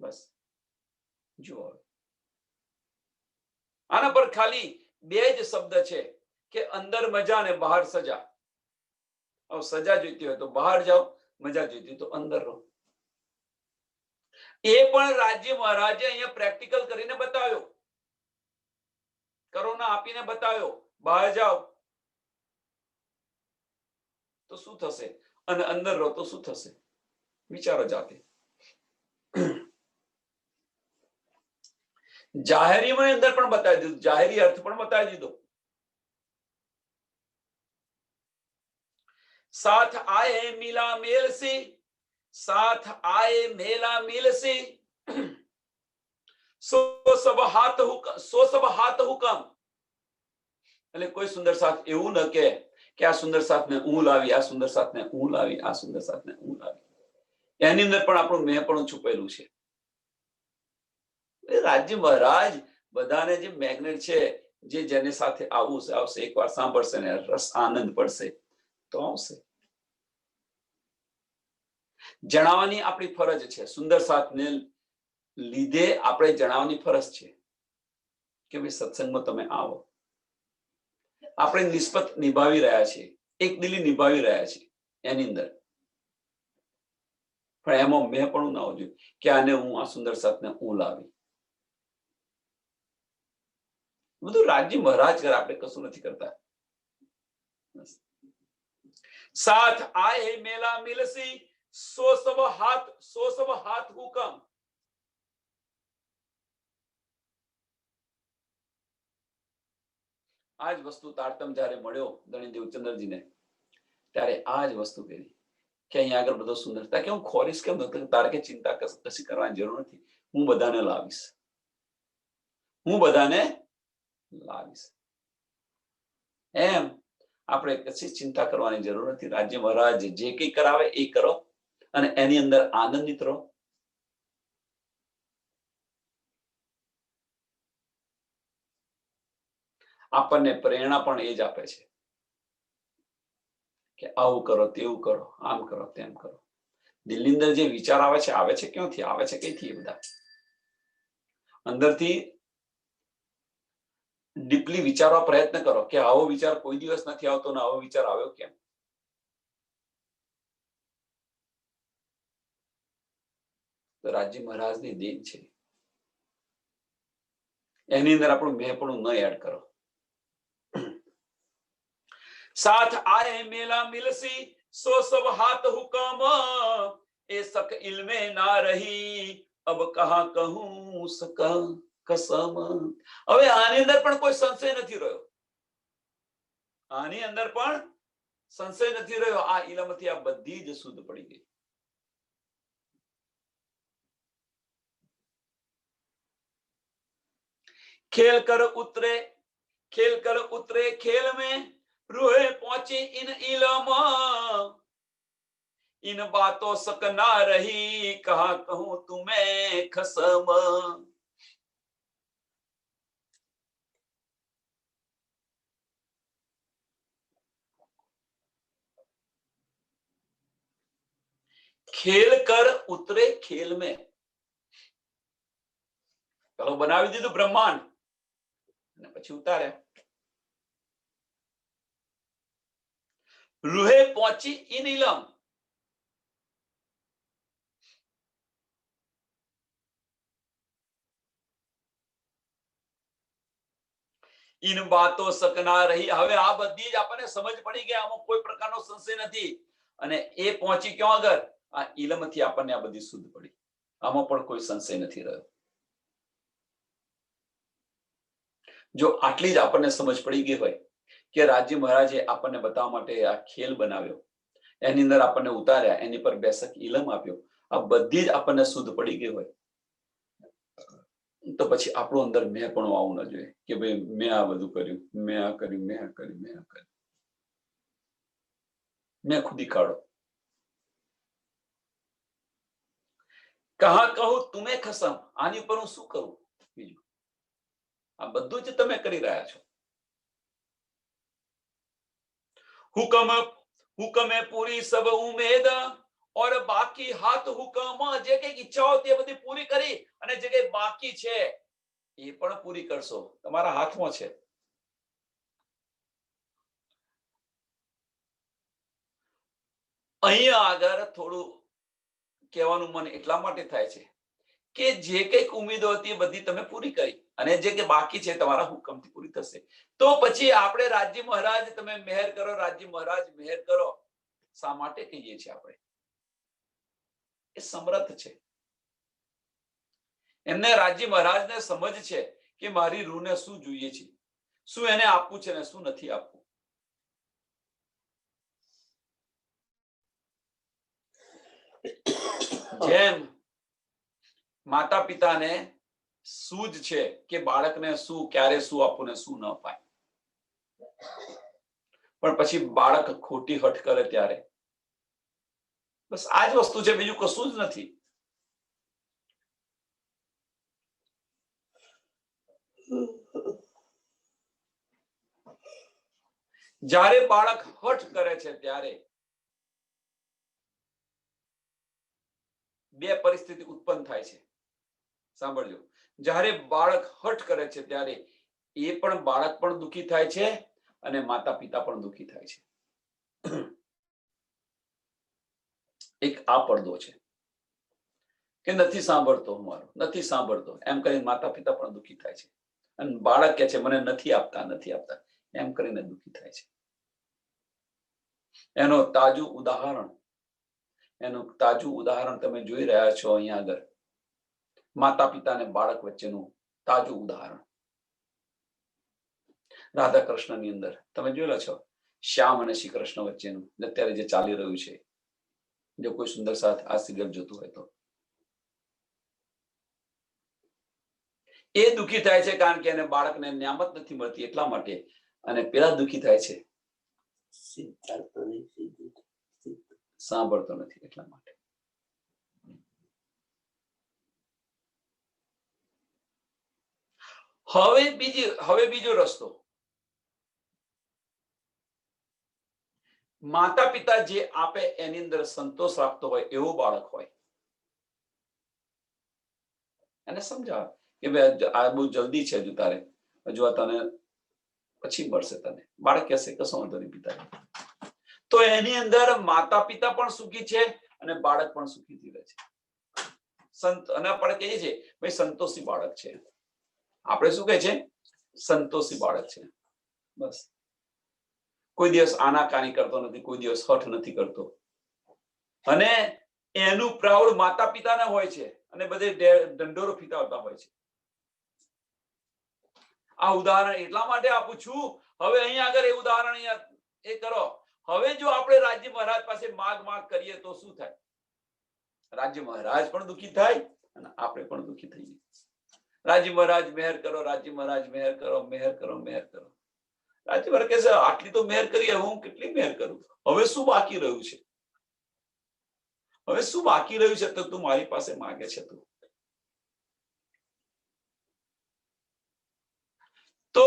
બસ જો આના પર ખાલી બે જ શબ્દ છે કે અંદર મજા ને બહાર સજા। હવે સજા જોઈતી હોય તો બહાર જાઓ, મજા જોઈતી હોય તો અંદર રહો। એ પણ રાજ્ય મહારાજે અહીંયા પ્રેક્ટિકલ કરીને બતાવ્યો, કરોના આપીને બતાવ્યો, બહાર જાઓ તો શું થશે અને અંદર રહો તો શું થશે, વિચારો જાતે। જાહેરીમાં અંદર પણ બતાવી દીધું, જાહેરી અર્થ પણ બતાવી દીધો। साथ आए मिला मेल से, साथ आए मेला मेल से, सो सब हाथ हुकम, सो सब हाथ हुकम। એટલે કોઈ સુંદર સાથ એવું ન કે આ સુંદર સાથને હું લાવી, આ સુંદર સાથને હું લાવી, આ સુંદર સાથને હું લાવી। એની અંદર પણ આપણું મેહપણું છુપાયેલું છે। રાજ્ય મહારાજ બધાને જે મેગ્નેટ છે, જે જેની સાથે આવવું છે આવશે, એકવાર સાંભળશે ને રસ આનંદ પડશે તો આવશે। જણાવવાની આપણી ફરજ છે, સુંદર સાથને લીધે આપણે જણાવવાની ફરજ છે કે ભાઈ સત્સંગમાં તમે આવો। આપણે નિસ્બત નિભાવી રહ્યા છીએ, એક દિલી નિભાવી રહ્યા છીએ એની અંદર. પણ એમાં મેં પણ ના હોવું જોઈએ કે આને હું આ સુંદર સાથને હું લાવી. બધું રાજ્ય મહારાજ કરે, આપણે કશું નથી કરતા. साथ आए मेला मिलसी, सो सब हाथ हुकम. આજ વસ્તુ તારતમ જયારે મળ્યો ધણી દેવચંદ્રજીને, ત્યારે આજ વસ્તુ કરી કે અહીંયા આગળ બધો સુંદરતા કે હું ખોરીશ કેમ નથી, તારે કે ચિંતા કશી કરવાની જરૂર નથી, હું બધાને લાવીશ, હું બધાને લાવીશ. એમ આપણે કશી ચિંતા કરવાની જરૂર નથી. રાજ્ય મહારાજ જે કંઈ કરાવે એ કરો અને એની અંદર આનંદિત રહો. આપણને પ્રેરણા પણ એ જ આપે છે કે આવું કરો, તેવું કરો, આમ કરો, તેમ કરો. દિલની અંદર જે વિચાર આવે છે ક્યાંથી આવે છે? કઈથી? એ બધા અંદરથી ડીપલી વિચારવા પ્રયત્ન કરો કે આવો વિચાર કોઈ દિવસ નથી આવતો ને આવો વિચાર આવ્યો કેમ? તો રાજ્ય મહારાજની દેન છે, એની અંદર આપણું મેં પણ ન એડ કરો. साथ आए मेला मिलसी, सो सब हाथ हुकम, ए सक इल्मे ना रही, अब कहा कहूं सका कसम. હવે આની અંદર પણ કોઈ સંશય નથી રહ્યો, આની અંદર પણ સંશય નથી રહ્યો. આ ઇલમથી આ બધી જ શુદ્ધ પડી ગઈ. खेल कर उतरे खेल में, रूहे पहुंची इन इलम, इन बातों सक ना रही, कहा कहूं तुम्हें खसम. ખેલ કર ઉતરે ખેલ में, પેલો બનાવી દીધું બ્રહ્માંડ અને પછી ઉતાર્યા. રૂહે પહોંચી ઇન ઇલમ, ઇન બાતો સક ના રહી. હવે આ બધી જ આપણને સમજ પડી ગઈ, આમાં કોઈ પ્રકારનો સંશય નથી. અને એ પહોંચી ક્યાં આગળ? આ ઇલમથી આપણને આ બધી શુદ્ધ પડી, આમાં પણ કોઈ સંશય નથી રહ્યો. જો આટલી જ આપણને સમજ પડી ગઈ હોય કે રાજ્ય મહારાજે આપણને બતાવવા માટે આ ખેલ બનાવ્યો, એની અંદર આપણને ઉતાર્યા, એની પર બેસક ઇલમ આપ્યો, આ બધી જ આપણને શુદ્ધ પડી ગઈ હોય, તો પછી આપણું અંદર મેં પણ આવવું ન જોઈએ કે ભાઈ મેં આ બધું કર્યું, મેં આ કર્યું, મેં આ કર્યું, મેં આ કર્યું. મેં ખુદી કાઢો. કહા કહું તુમે ખસમ, આની ઉપર હું શું કરું? બીજું આ બધું જ તમે કરી રહ્યા છો. હુકમે પૂરી સબ ઉમેદ, और बाकी हाथ हुकम, જે કઈ ઈચ્છાઓ તે બધી પૂરી કરી અને જે કઈ બાકી છે એ પણ પૂરી કરશો, તમારા હાથમાં છે. અહીંયા આગળ થોડું કહેવાનું મન એટલા માટે થાય છે કે જે કઈક ઉમેદો હતી એ બધી તમે પૂરી કરી અને જે કે બાકી છે તમારા હુકમથી પૂરી થશે. તો પછી આપણે રાજ્ય મહારાજ તમે મહેર કરો, રાજ્ય મહારાજ મહેર કરો, શા માટે કહીએ છીએ આપણે? એ સમર્થ છે, એમને રાજ્ય મહારાજને સમજ છે કે મારી રૂહને શું જોઈએ છે, શું એને આપવું છે ને શું નથી આપવું. જેમ માતા પિતાને સૂઝ છે કે બાળકને શું ક્યારે શું આપવું ને શું ન અપાય, પણ પછી બાળક ખોટી હઠ કરે ત્યારે બસ આ જ વસ્તુ છે, બીજું કશું જ નથી. જ્યારે બાળક હઠ કરે છે ત્યારે બે પરિસ્થિતિ ઉત્પન્ન થાય છે. સાંભળજો, જ્યારે બાળક હઠ કરે છે ત્યારે એ પણ બાળક પણ દુઃખી થાય છે અને માતા પિતા પણ દુઃખી થાય છે. એક આ પડદો છે કે નથી સાંભળતો, મારું નથી સાંભળતો એમ કરીને માતા પિતા પણ દુઃખી થાય છે, અને બાળક કે છે મને નથી આપતા એમ કરીને દુઃખી થાય છે. એનું તાજું ઉદાહરણ તમે જોઈ રહ્યા છો અહીંયા આગળ, માતા પિતા અને બાળક વચ્ચેનું તાજું ઉદાહરણ રાધા કૃષ્ણની અંદર તમે જોયેલા છો. શ્યામ અને શ્રી કૃષ્ણ વચ્ચેનું અત્યારે જે ચાલી રહ્યું છે, જો કોઈ સુંદર સાથ આ સિરિયલ જોતું હોય તો એ દુઃખી થાય છે કારણ કે એને બાળકને નિયામત નથી મળતી એટલા માટે, અને પેલા દુઃખી થાય છે સાંભળતો નથી એટલા માટે. હવે બીજો રસ્તો, માતા પિતા જે આપે એની અંદર સંતોષ રાખતો હોય એવો બાળક હોય, એને સમજાવે કે ભાઈ આ બહુ જલ્દી છે, હજુ તારે હજુ આ તને પછી મળશે તને. બાળક કહેશે કશો વાંધો નહીં પિતા. તો એની અંદર માતા પિતા પણ સુખી છે અને બાળક પણ સુખી રહે છે. અને આપણે કહીએ છીએ ભાઈ સંતોષી બાળક છે. આપણે શું કહે છે? સંતોષી બાળક છે. બસ કોઈ દિવસ આનાકાની કરતો નથી, કોઈ દિવસ હઠ નથી કરતો, અને એનું પ્રાઉડ માતા પિતાને હોય છે અને બધે દંડોરો ફીટાવતા હોય છે. આ ઉદાહરણ એટલા માટે આપું છું. હવે અહીંયા આગળ એ ઉદાહરણ એ કરો. હવે જો આપણે રાજ્ય મહારાજ પાસે માગ કરીએ તો શું થાય? રાજ્ય મહારાજ પણ દુઃખી થાય અને આપણે પણ દુઃખી થઈએ. રાજ્ય મહારાજ મહેર કરો, રાજ્ય મહારાજ મહેર કરો, મહેર કરો, મહેર કરો. રાજ્ય મહારાજ કહે છે આટલી તો મહેર કરી, હું કેટલી મહેર કરું? હવે શું બાકી રહ્યું છે? હવે શું બાકી રહ્યું છે? તો તું મારી પાસે માંગે છે તું. તો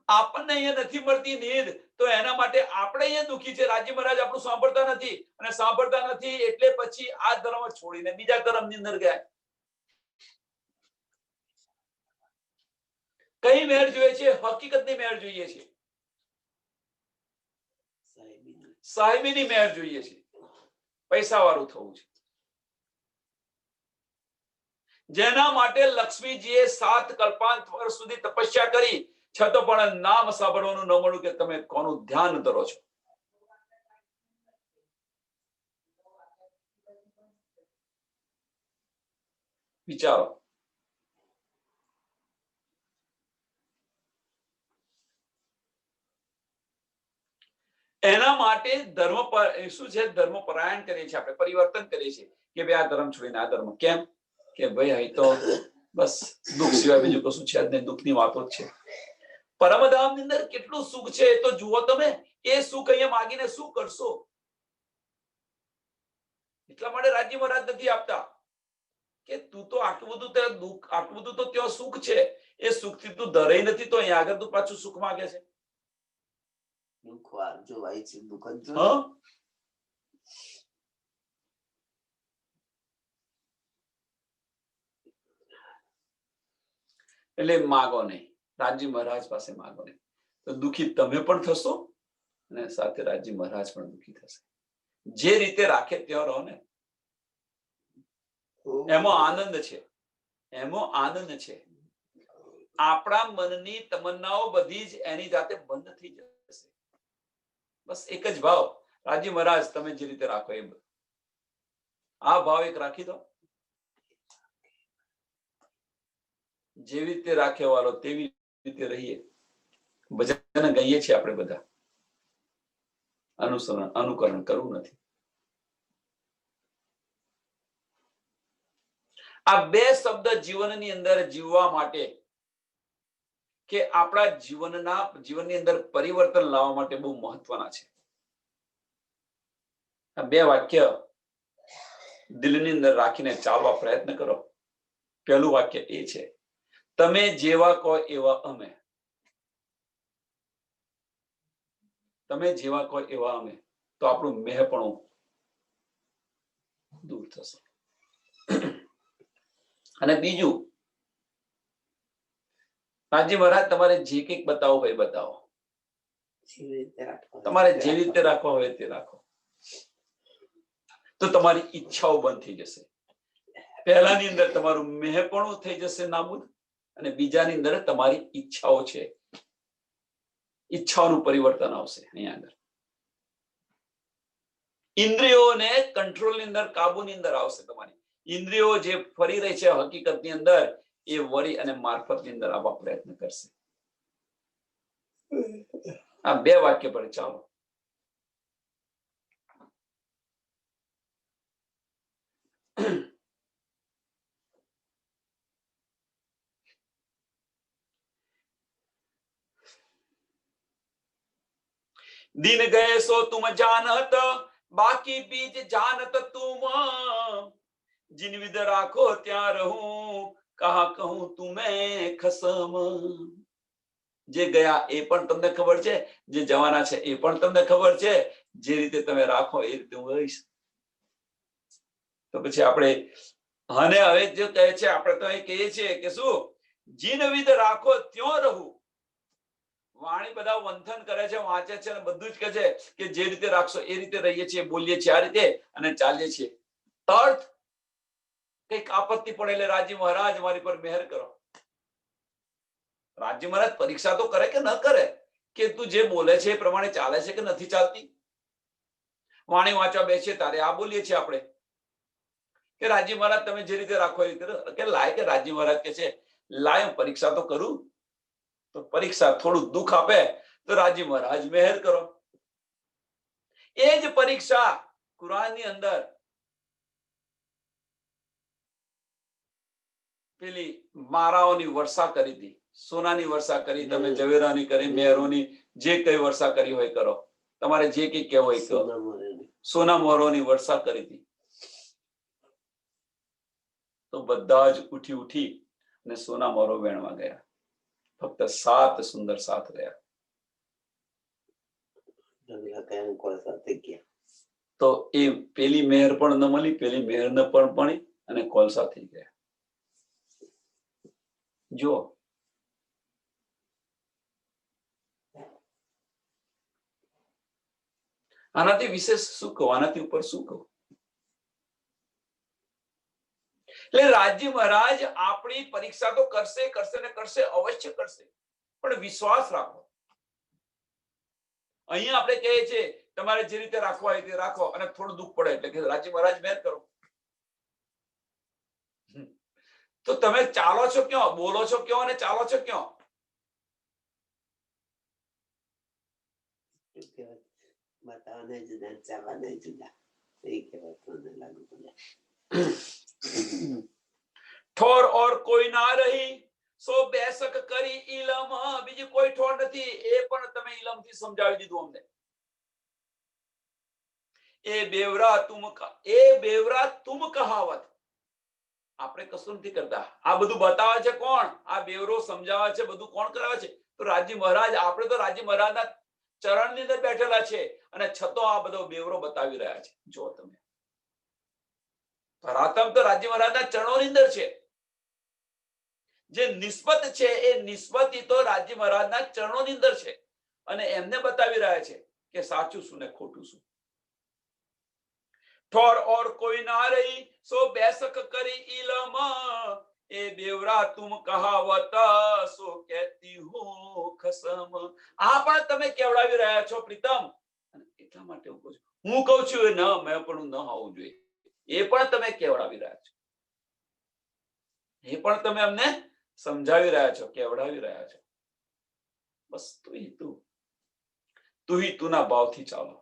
આપણને અહીંયા નથી મળતી નીંદ, તો એના માટે આપણે અહીંયા દુઃખી છે. રાજ્ય મહારાજ આપણું સાંભળતા નથી, અને સાંભળતા નથી એટલે પછી આ ધર્મ છોડીને બીજા ધર્મની અંદર ગયા. કઈ મહેર જોઈએ છે? હકીકતની મહેર જોઈએ છે, સાહેબીની મહેર જોઈએ છે, પૈસા વાળું થવું છે. જેના માટે લક્ષ્મીજીએ 7 કલ્પાંત વર્ષ સુધી તપસ્યા કરી, છતાં પણ નામ સાંભળવાનું ન મળ્યું કે તમે કોનું ધ્યાન ધરો છો. વિચારો. એના માટે ધર્મ શું છે? ધર્મ પરાયણ કરીએ છીએ આપણે, પરિવર્તન કરીએ છીએ કે ભાઈ આ ધર્મ છોડીને આ ધર્મ. કેમ? કે ભાઈ અહીં તો બસ દુઃખ સિવાય બીજું કશું છે જ નહીં, દુઃખની વાતો જ છે. પરમધામની અંદર કેટલું સુખ છે એ તો જુઓ તમે. એ સુખ અહીંયા માગીને શું કરશો? એટલા માટે રાજ્ય મહારાજ નથી આપતા કે તું તો આટલું બધું ત્યાં દુઃખ, આટલું બધું તો ત્યાં સુખ છે, એ સુખથી તું ધરાઈ નથી, તો અહીંયા આગળ તું પાછું સુખ માંગે છે. એટલે માગો નહીં, રાજ્ય મહારાજ પાસે માગો નહીં, તો દુઃખી તમે પણ થશો અને સાથે રાજ્ય મહારાજ પણ દુઃખી થશે. જે રીતે રાખે ત્યાં રહો ને, એમાં આનંદ છે, એમાં આનંદ છે. આપણા મનની તમન્નાઓ બધી જ એની જાતે બંધ થઈ જશે. બસ એક જ ભાવ, રાજ્ય મહારાજ તમે જે રીતે રાખો એ, આ ભાવ એક રાખી દો. જેવી રીતે રાખે વાળો તેવી રીતે રહીએ. ભજન ગાઈએ છીએ આપણે બધા, અનુકરણ કરવું નથી. આ બે શબ્દ જીવનની અંદર જીવવા માટે, કે આપણા જીવનની અંદર પરિવર્તન લાવવા માટે બહુ મહત્વના છે. આ બે વાક્ય દિલની અંદર રાખીને ચાલવા પ્રયત્ન કરો. પહેલું વાક્ય એ છે, તમે જેવા કહો એવા અમે. તમે જેવા કહો એવા અમે, તો આપણું મેહપણું દૂર થશે. અને બીજું, રાજ્ય મહારાજ તમારે જે કંઈક બતાવો ભાઈ બતાવો, તમારે જે રીતે રાખવા હોય તે રાખો, તો તમારી ઈચ્છાઓ બંધ થઈ જશે. પહેલાની અંદર તમારું મેહપણું થઈ જશે નાબૂદ, અને બીજાની અંદર તમારી ઈચ્છાઓ છે, ઈચ્છાઓનું પરિવર્તન આવશે. અહીંયા અંદર ઇન્દ્રિયોને કંટ્રોલની અંદર, કાબુની અંદર આવશે. તમારી ઇન્દ્રિયો જે ફરી રહી છે હકીકતની અંદર, એ વળી અને મારફતની અંદર આવવા પ્રયત્ન કરશે. આ 2 વાક્ય પર ચાલો. दिन गए सो तुम जानत, बाकी बीज जानत तुम, जिन विद राखो ત્યાં રહું, કહા કહું તુમે ખસમ. જે ગયા એ પણ તમને ખબર છે, જે જવાના છે એ પણ તમને ખબર છે. જે રીતે તમે રાખો એ રીતે હું રહીશ. તો પછી આપણે અને હવે જે કહે છે, આપણે તો એ કહીએ છીએ કે શું, જીન વિદ રાખો ત્યાં રહું. વાણી બધા વંથન કરે છે, વાંચે છે અને બધું જ કહે છે કે જે રીતે રાખશો એ રીતે રહીએ છીએ, બોલીએ છીએ આ રીતે અને ચાલીએ છીએ. અર્થ કઈક આપત્તિ પડે એટલે રાજી મહારાજ મારી પર મહેર કરો. રાજી મહારાજ પરીક્ષા તો કરે કે ન કરે, કે તું જે બોલે છે એ પ્રમાણે ચાલે છે કે નથી ચાલતી. વાણી વાંચવા બેસીએ ત્યારે આ બોલીએ છીએ આપણે કે રાજી મહારાજ તમે જે રીતે રાખો એ રીતે, કે લાય કે રાજી મહારાજ કે છે લાય હું પરીક્ષા તો કરું. તો પરીક્ષા થોડું દુઃખ આપે તો રાજી મહારાજ મહેર કરો. એ જ પરીક્ષા કુરાનની અંદર પેલી મારાઓની વર્ષા કરી હતી, સોનાની વર્ષા કરી, તમે ઝવેરાની કરી, મહેરોની જે કઈ વર્ષા કરી હોય કરો, તમારે જે કઈ કહેવું હોય કહો. સોના મોહરોની વર્ષા કરી હતી. તો બધા જ ઉઠી અને સોના મોહરો વેણવા ગયા. ફક્ત 7 સુંદર સાથ રહ્યા. તો એ પેલી મહેર પણ ન મળી, પેલી મહેર ન પણ મળી અને કોલસા થઈ ગયા. જો આનાથી વિશેષ શું કહું, આનાથી ઉપર શું કહું? એટલે રાજી મહારાજ આપણી પરીક્ષા તો કરશે ને કરશે, અવશ્ય કરશે, પણ વિશ્વાસ રાખો. અહીંયા આપણે કહીએ છીએ તમારે જે રીતે રાખવા હોય તે રાખો, અને થોડું દુઃખ પડે એટલે કે રાજી મહારાજ મહેર કરો. તો તમે ચાલો છો ક્યાં, બોલો છો ક્યાં અને ચાલો છો ક્યાં? ઠોર ઓર કોઈ ના રહી, સો બેસક કરી ઇલમ. બીજી કોઈ ઠોર નથી, એ પણ તમે ઇલમથી સમજાવી દીધું અમને. એ બેવરા તુમ કહાવત. આપણે કશું નથી કરતા, આ બધું બતાવે છે કોણ? આ બેવરો સમજાવે છે, બધું કોણ કરાવે છે? તો રાજી મહારાજ. આપણે તો રાજી મહારાજના ચરણની અંદર બેઠેલા છે અને છતો આ બધો બેવરો બતાવી રહ્યા છે. જો તમે ધરાતમ તો રાજી મહારાજના ચરણોની અંદર છે. જે નિસ્બત છે એ નિસ્બતી તો રાજી મહારાજના ચરણોની અંદર છે અને એમને બતાવી રહ્યા છે કે સાચું શું ને ખોટું શું. ઠોર ઓર કોઈ ના રહી, સો બેસક કરી ઇલમ. એ બેવરા તુમ કહાવત, સો કહેતી હું ખસમ. આ પણ તમે કેવડાવી રહ્યા છો પ્રીતમ. એટલા માટે હું કહું છું એ ન મેં પણ ન હોવું જોઈએ. એ પણ તમે કેવડાવી રહ્યા છો, એ પણ તમે અમને સમજાવી રહ્યા છો, કેવડાવી રહ્યા છો. બસ તું તુના ભાવથી ચાલો.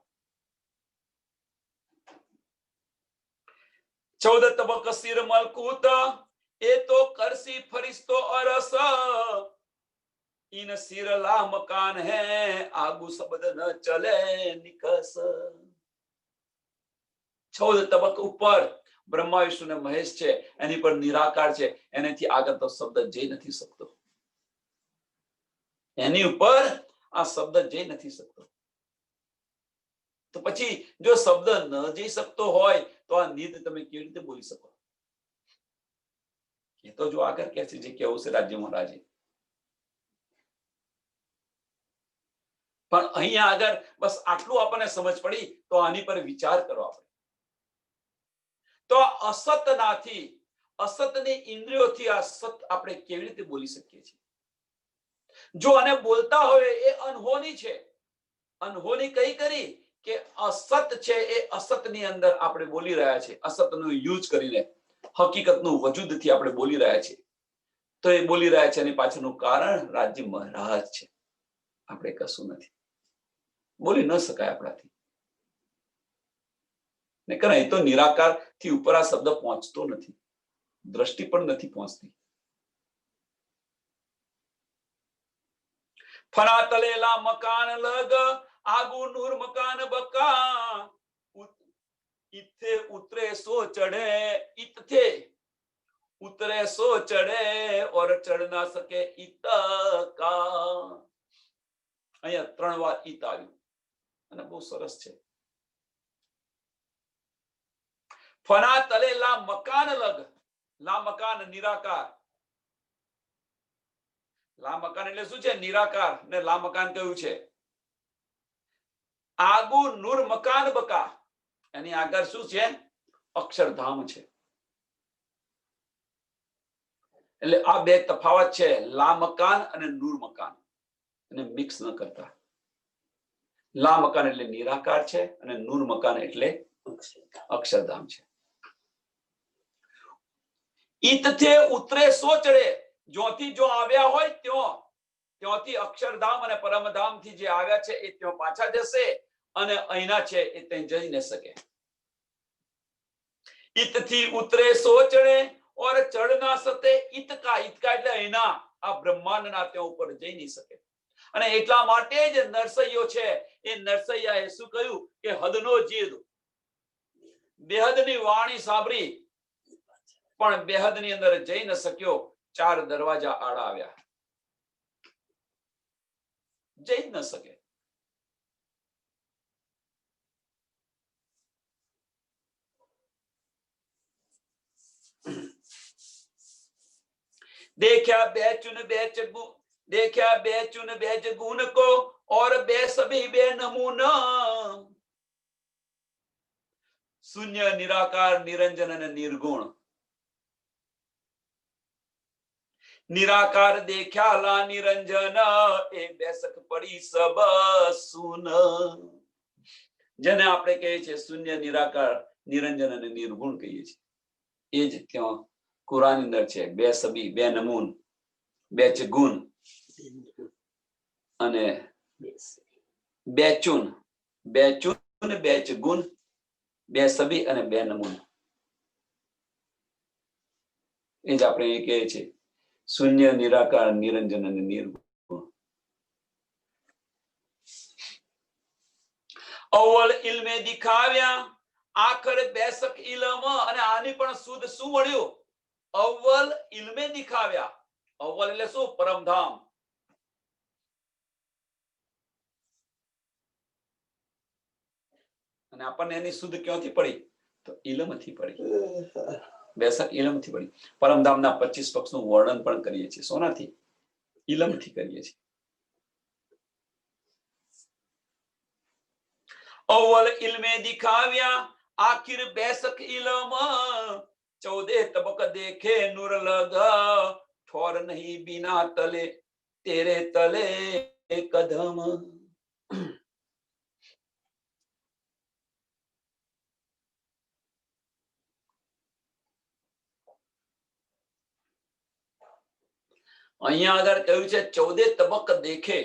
14 તબક સિર મલકૂત, એ તો કરસી ફરિશ્તો અરસ. ઇન સિર લા મકાન હે, આગુ શબ્દ ન ચલે નિકસ. 14 તબક ઉપર બ્રહ્મા વિષ્ણુ ને મહેશ છે, એની પર નિરાકાર છે, એનાથી આગળ તો શબ્દ જઈ નથી શકતો. એની ઉપર આ શબ્દ જઈ નથી શકતો. તો પછી જો શબ્દ ન જઈ શકતો હોય તો આ નિદ તમે કેવી રીતે બોલી શકો? એ તો જો આગળ કે છે જે કેવું છે રાજ્ય મહારાજે. પણ અહીંયા આગળ બસ આટલું આપણને સમજ પડી તો આની પર વિચાર કરવા પડે. તો અસતનાથી, અસતની ઇન્દ્રિયોથી આ સત આપણે કેવી રીતે બોલી શકીએ છીએ? જો આને બોલતા હોય એ અનહોની છે. અનહોની કઈ કરી કે અસત છે એ અસતની અંદર આપણે બોલી રહ્યા છે, અસતનો યુઝ કરીને હકીકતનું વજૂદથી આપણે બોલી રહ્યા છીએ. તો એ બોલી રહ્યા છે એની પાછળનું કારણ રાજ્ય મહારાજ છે, આપણે કશું નથી. બોલી ન શકાય આપણાથી. નકર અહીં તો નિરાકાર થી ઉપર આ શબ્દ પહોંચતો નથી, દ્રષ્ટિ પણ નથી પહોંચતી. ફના તલેલા મકાન લગ આગુ નૂર મકાન બકા ઇથે ઉતરે સો ચढ़े ઇથે ઉતરે સો ચढ़े और ચढ़ ના શકે ઇત કા. અહીંયા 3 વાર ઇત આવ્યું અને બહુ સરસ છે. ફના તલે લા મકાન લગ, લા મકાન નિરાકાર. લા મકાન એટલે શું છે? નિરાકાર. ને લા મકાન કયું છે? આગુ નૂર મકાન બકા, એની આગળ શું છે? અક્ષરધામ છે. એટલે આ બે તફાવત છે, લા મકાન અને નૂર મકાન. એને મિક્સ ન કરતા. લા મકાન એટલે નિરાકાર છે અને નૂર મકાન એટલે અક્ષરધામ છે. ઈતથે ઉતરે સો ચડે, જ્યોથી જો આવ્યા હોય ત્યોથી અક્ષરધામ અને પરમધામ થી જે આવ્યા છે એ ત્યો પાછા જશે અને અહીંના છે એ ત્યાં જઈ ન શકે. ઈતથી ઉતરે સો ચડે ઓર ચડ ના સકે ઈતકા. ઈતકા એટલે અહીંના આ બ્રહ્માંડના ત્યાં ઉપર જઈ નહીં શકે. અને એટલા માટે જ નરસૈયો છે એ નરસૈયાએ શું કહ્યું કે હદનો જીદ, બેહદની વાણી સાંભળી પણ બેહદની અંદર જઈ ન શક્યો. 4 દરવાજા આડા આવ્યા, જઈ ન શકે. देखा बेचुन बेचगुन, देखा बेचुन बेचगुन को और बे सभी बे नमूना. शून्य, निराकार, निरंजन અને નિર્ગુણ. નિરાકાર દેખ્યા લા નિરંજન, એ બેસક પડી સબ સુન. જેને આપણે કહીએ છીએ શૂન્ય, નિરાકાર, નિરંજન અને નિર્ગુણ કહીએ છીએ, એ જ ત્યાં કુરાન અંદર છે. બે સબી, બે નમૂન, બે ગુણ અને બેચુન, બેચુન, બે ગુણ, બે સબી અને બે નમૂન. એ જ આપણે એ કહીએ છીએ શૂન્ય, નિરાકાર, નિરંજન અને નિર્ગુણ. અવ્વલ ઇલ્મે દિખાવ્યા આખર બેસક ઇલમ. અને આની પણ શુદ્ધ શું મળ્યું? અવ્વલ ઇલ્મે દિખાવ્યા. અવ્વલ એટલે શું? પરમધામ. અને આપણને એની શુદ્ધ ક્યાંથી પડી? તો ઇલમથી પડી. બેસક ઇલમથી પડી. પરમધામના 25 પક્ષનું વર્ણન પણ કરીએ છીએ. સોનાથી? ઇલમથી કરીએ છીએ. અવ્વલ ઇલ્મે દિખાવ્યા આખિર બેસક ઇલમ, 14 તબક દેખે નૂર લગ, ઠોર નહીં બિના તલે તેરે તલે કદમ. અહીંયા આગળ કહ્યું છે 14 તબક દેખે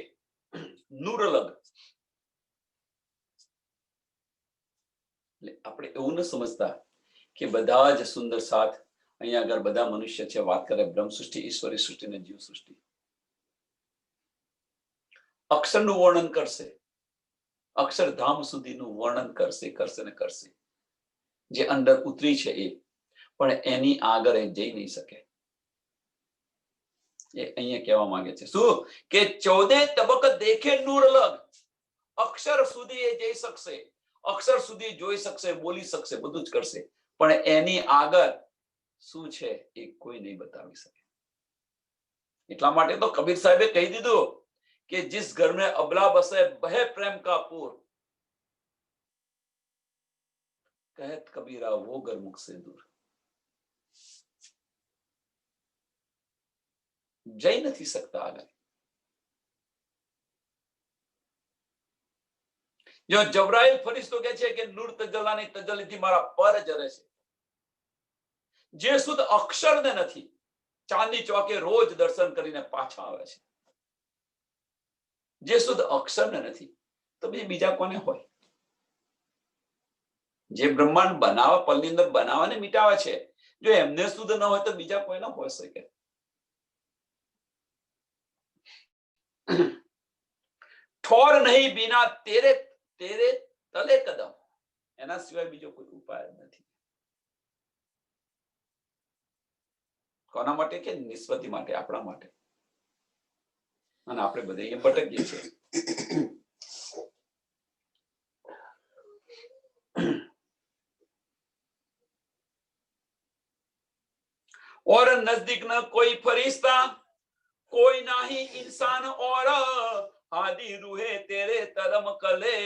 નૂર લગ. આપણે એવું ન સમજતા કે બધા જ સુંદર સાથ અહીંયા આગળ બધા મનુષ્ય છે. વાત કરે બ્રહ્મ સૃષ્ટિ, ઈશ્વરી સૃષ્ટિ અને જીવ સૃષ્ટિ. અક્ષરનું વર્ણન કરશે, અક્ષરધામ સુધીનું વર્ણન કરશે ને કરશે. જે અંદર ઉતરી છે એ પણ એની આગળ એ જઈ નહીં શકે. એ અહીંયા કહેવા માંગે છે શું કે 14 તબક દેખે નૂર લગ. અક્ષર સુધી એ જઈ શકશે, અક્ષર સુધી જોઈ શકશે, બોલી શકશે, બધું જ કરશે, પણ એની આગળ શું છે એ કોઈ નહીં બતાવી શકે. એટલા માટે તો કબીર સાહેબે કહી દીધું कि जिस घर में अबला बसे बहे प्रेम का पूर, कहत कबीरा वो घर मुख से दूर। જઈ નથી શકતા આગળ। જો જબરાઈલ ફરિશ્તો કહે છે કે નૂર તજલ્લાની તજલ્લીથી મારા પર જરે છે, જે શુદ્ધ અક્ષરને નથી, ચાંદની ચોકે રોજ દર્શન કરીને પાછા આવે છે। જે શુદ્ધ અક્ષરને નથી તો બીજા કોને હોય? જે બ્રહ્માંડ બનાવે, પલની અંદર બનાવવાને મિટાવે છે, જો એમને શુદ્ધ ન હોય તો બીજા કોઈ ન હોઈ શકે। ठोर नहीं बिना तेरे तेरे तले कदम, एना सिवाय बीजो कोई उपाय नहीं। कोना माटे के निस्पति माटे, आपणा माटे। અને આપણે બધે એ ભટકીએ છીએ। और नजदीक न कोई फरिश्ता, कोई नाही इंसान, और आदि रूहे तेरे तरम कले,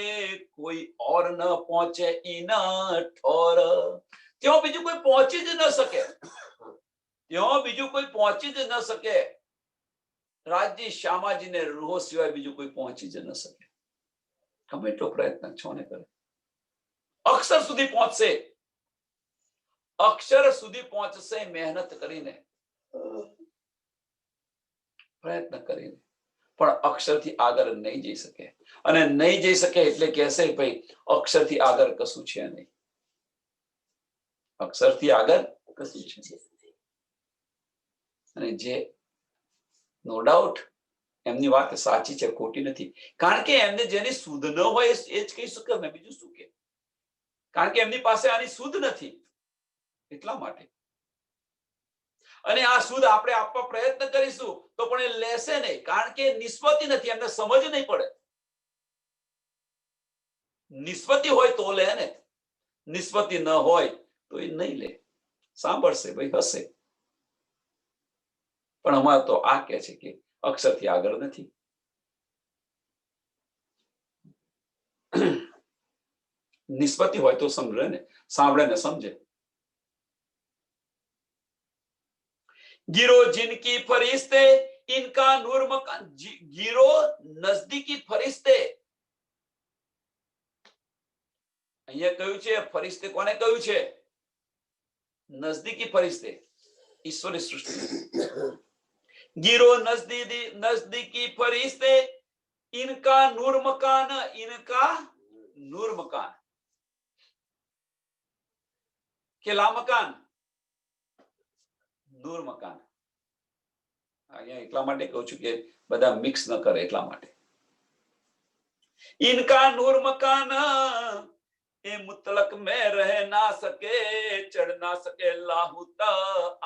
कोई और न पहुंचे इन ठोर। त्यों बीजू कोई पहुंची ज न सके, त्यों बीजू कोई पहुंची ज न सके। રાજજી શ્યામાજીને રૂહો સિવાય બીજું કોઈ પહોંચી જ ન શકે। ગમે એટલો પ્રયત્ન છોને કરે, અક્ષર સુધી પહોંચશે, અક્ષર સુધી પહોંચશે મહેનત કરીને, પ્રયત્ન કરીને, પણ અક્ષરથી આગળ નહીં જઈ શકે। અને નહીં જઈ શકે એટલે કહેશે ભાઈ અક્ષરથી આગળ કશું છે નહીં, અક્ષરથી આગળ કશું છે। અને જે નો ડાઉટ એમની વાત સાચી છે, ખોટી નથી। કારણ કે એમને જેની શુદ્ધ ન હોય એ જ કહી શકે, મેં બીજું શું કે? કારણ કે એમની પાસે આની શુદ્ધ નથી, એટલા માટે। અને આ શુદ્ધ આપણે આપવા પ્રયત્ન કરીશું તો પણ એ લેશે નહીં, કારણ કે નિસ્બતી નથી, એમને સમજ નહીં પડે। નિસ્બતી હોય તો લે ને, નિસ્બતી ન હોય તો એ નહીં લે, સાંભળશે ભાઈ, હશે। પણ અમારે તો આ કહે છે કે અક્ષરથી આગળ નથી। નિસ્બતી હોય તો સમજે ને, સાંભળે ને સમજે। गिरो जिनकी फरिश्ते इनका नूर मकान, गिरो नजदीकी फरिश्ते। અહીંયા કહ્યું છે ફરિશ્તે, કોને કહ્યું છે? નજદીકી ફરિશ્તે, ઈશ્વરની સૃષ્ટિ। गिरो नजदीकी फरिश्ते इनका नूर मकान, इनका नूर मकान, केला मकान, नूर मकान। અહીંયા એટલા માટે કહું છું કે બધા મિક્સ ન કરે, એટલા માટે। इनका नूर मकान ए मुतलक में रह ना सके, चढ़ ना सके लाहुता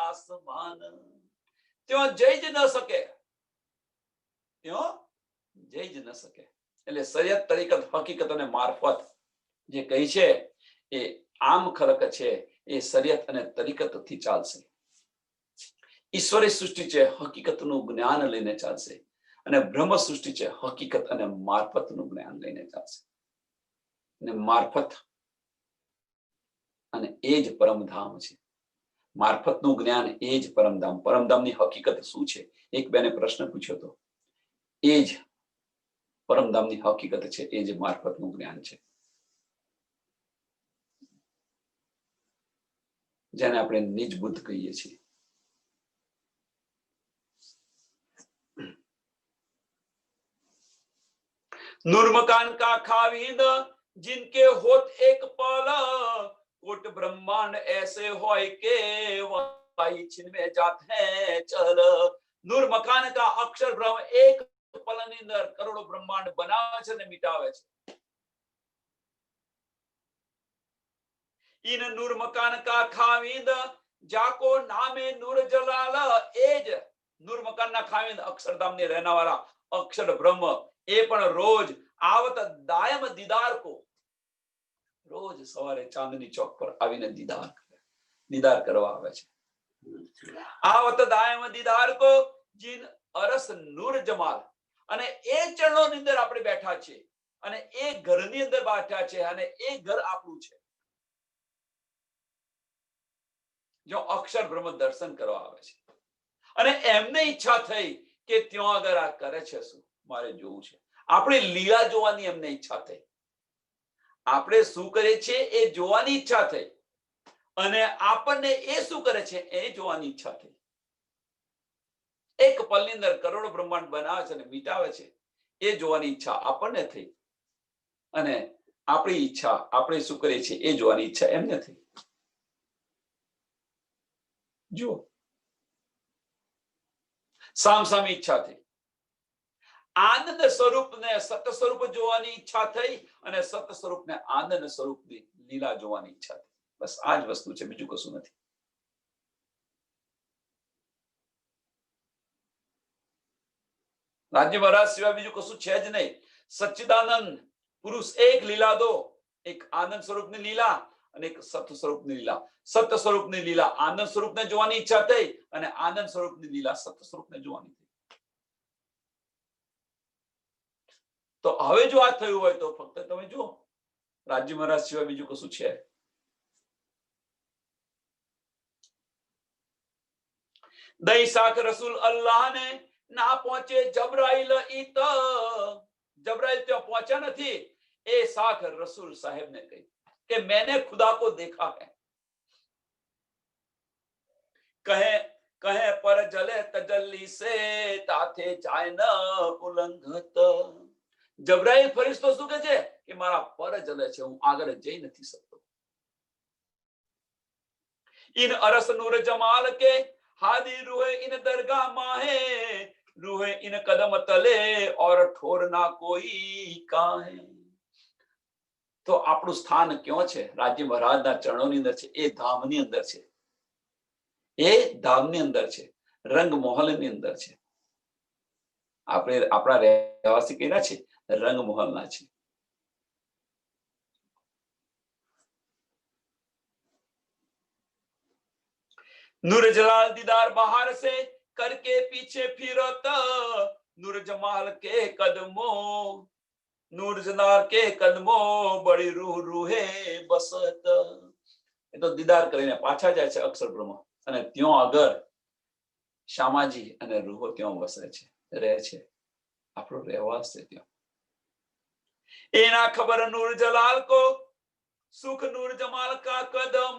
आसमान। त्यों जई ज न सके, त्यों जई ज न सके। એટલે શરીયત તરીકત હકીકત અને મારફત જે કહી છે એ આમ ખરક છે, એ શરીયત અને તરીકતથી ચાલશે। ઈશ્વરી સૃષ્ટિ છે, હકીકતનું જ્ઞાન લઈને ચાલશે, અને બ્રહ્મ સૃષ્ટિ છે, હકીકત અને મારફતનું જ્ઞાન લઈને ચાલશે। અને મારફત અને એ જ પરમધામ છે। મારફતનું જ્ઞાન એ જ પરમધામ। પરમધામની હકીકત શું છે? એક બેને પ્રશ્ન પૂછ્યો હતો, એ જ પરમધામની હકીકત છે, એ જ મારફતનું જ્ઞાન છે, જેને આપણે નિજ બુદ્ધ કહીએ છીએ। नूर मकान का खाविंद जिनके होत एक पल, कोट ब्रह्मांड ऐसे होय के वाई छिन में जात है चल। नूर मकान का अक्षर ब्रह्म एक पलની અંદર કરોડો બ્રહ્માંડ બનાવે છે અને મિટાવે છે। इन नूर मकान का खाविंद जाको नामे नूर जलाल, एज नूर मकान ना खाविंद अक्षरधाम ने रहने वाला अक्षर ब्रह्म, એ પણ રોજ આવત દાયમ દીદાર को, રોજ સવારે ચાંદની ચોક પર આવીને દીદાર કરવા આવે છે। આવત દાયમ દીદાર को जिन अरस नूर जमाल, અને એ ચરણોની અંદર આપણે બેઠા છીએ અને એ ઘરની અંદર બેઠા છે અને એ ઘર આપણું છે. જો અક્ષર બ્રહ્મ દર્શન કરવા આવે છે અને એમને ઈચ્છા થઈ કે ત્યાં આગળ આ કરે છે શું મારે જોવું છે. આપણે લીલા જોવાની એમને ઈચ્છા થઈ, આપણે શું કરે છે એ જોવાની ઈચ્છા થઈ અને આપણને એ શું કરે છે એ જોવાની ઈચ્છા થઈ. એક પલની અંદર કરોડો બ્રહ્માંડ બનાવે છે અને મિટાવે છે એ જોવાની ઈચ્છા આપણને થઈ અને આપણી ઈચ્છા આપણે શું કરીએ છીએ એ જોવાની ઈચ્છા એમને થઈ. જુઓ, સામસામી ઈચ્છા થઈ. આનંદ સ્વરૂપને સત સ્વરૂપ જોવાની ઈચ્છા થઈ અને સત સ્વરૂપને આનંદ સ્વરૂપની લીલા જોવાની ઈચ્છા થઈ. બસ આ જ વસ્તુ છે, બીજું કશું નથી. રાજ્ય મહારાજ સિવાય બીજું કશું છે જ નહીં. સચ્ચિદાનંદ પુરુષ એક લીલા દો, એક આનંદ સ્વરૂપની લીલા અને એક સત સ્વરૂપની લીલા. સત સ્વરૂપની લીલા આનંદ સ્વરૂપને જોવાની ઈચ્છા થઈ અને આનંદ સ્વરૂપની લીલા સત સ્વરૂપને જોવાની થઈ. તો હવે જો આ થયું હોય તો ફક્ત તમે જુઓ, રાજ્ય મહારાજ સિવાય બીજું કશું છે. દહીં શાક રસૂલ અલ્લાહ ને ના પહોંચે જબરાઈલ ઈત. જબરાઈલ ત્યાં પહોંચ્યા નથી. એ શાક રસૂલ સાહેબ ને કહી કે मैंने खुदा को देखा है. કહે કહે પર જલે તજલ્લી સે તાથે જાય ન ઉલ્લંઘત. જબરાઈલ ફરિશ્તો શું કહે છે કે મારા પર જલે છે, હું આગળ જઈ નથી શકતો. इन अरस नूर जमाल के हादी रूहे इन दरगाह माहे, रूहे इन कदम तले और ठोर ना कोई काहे. તો આપણું સ્થાન ક્યાં છે? રાજ્ય મહારાજના ચરણોની અંદર છે, એ ધામની અંદર છે, એ ધામની અંદર છે, રંગમહોલની અંદર છે. આપણે આપણા રહેવાસી કયા છે? રંગમહોલના છે. नूर जलाल दीदार बाहर से करके पीछे फिरत, नूर जमाल के कदमों, नूर जलाल के कदमों बड़ी रूह रूहे बसत. એ તો દીદાર કરીને પાછા જાય છે અક્ષર બ્રહ્મ અને ત્યાં આગળ શામાજી અને રૂહો ત્યાં વસે છે, રહે છે. આપણો રહેવાસ છે ત્યાં. એના ખબર નૂર જલાલ કો सुख नूर जमाल का कदम,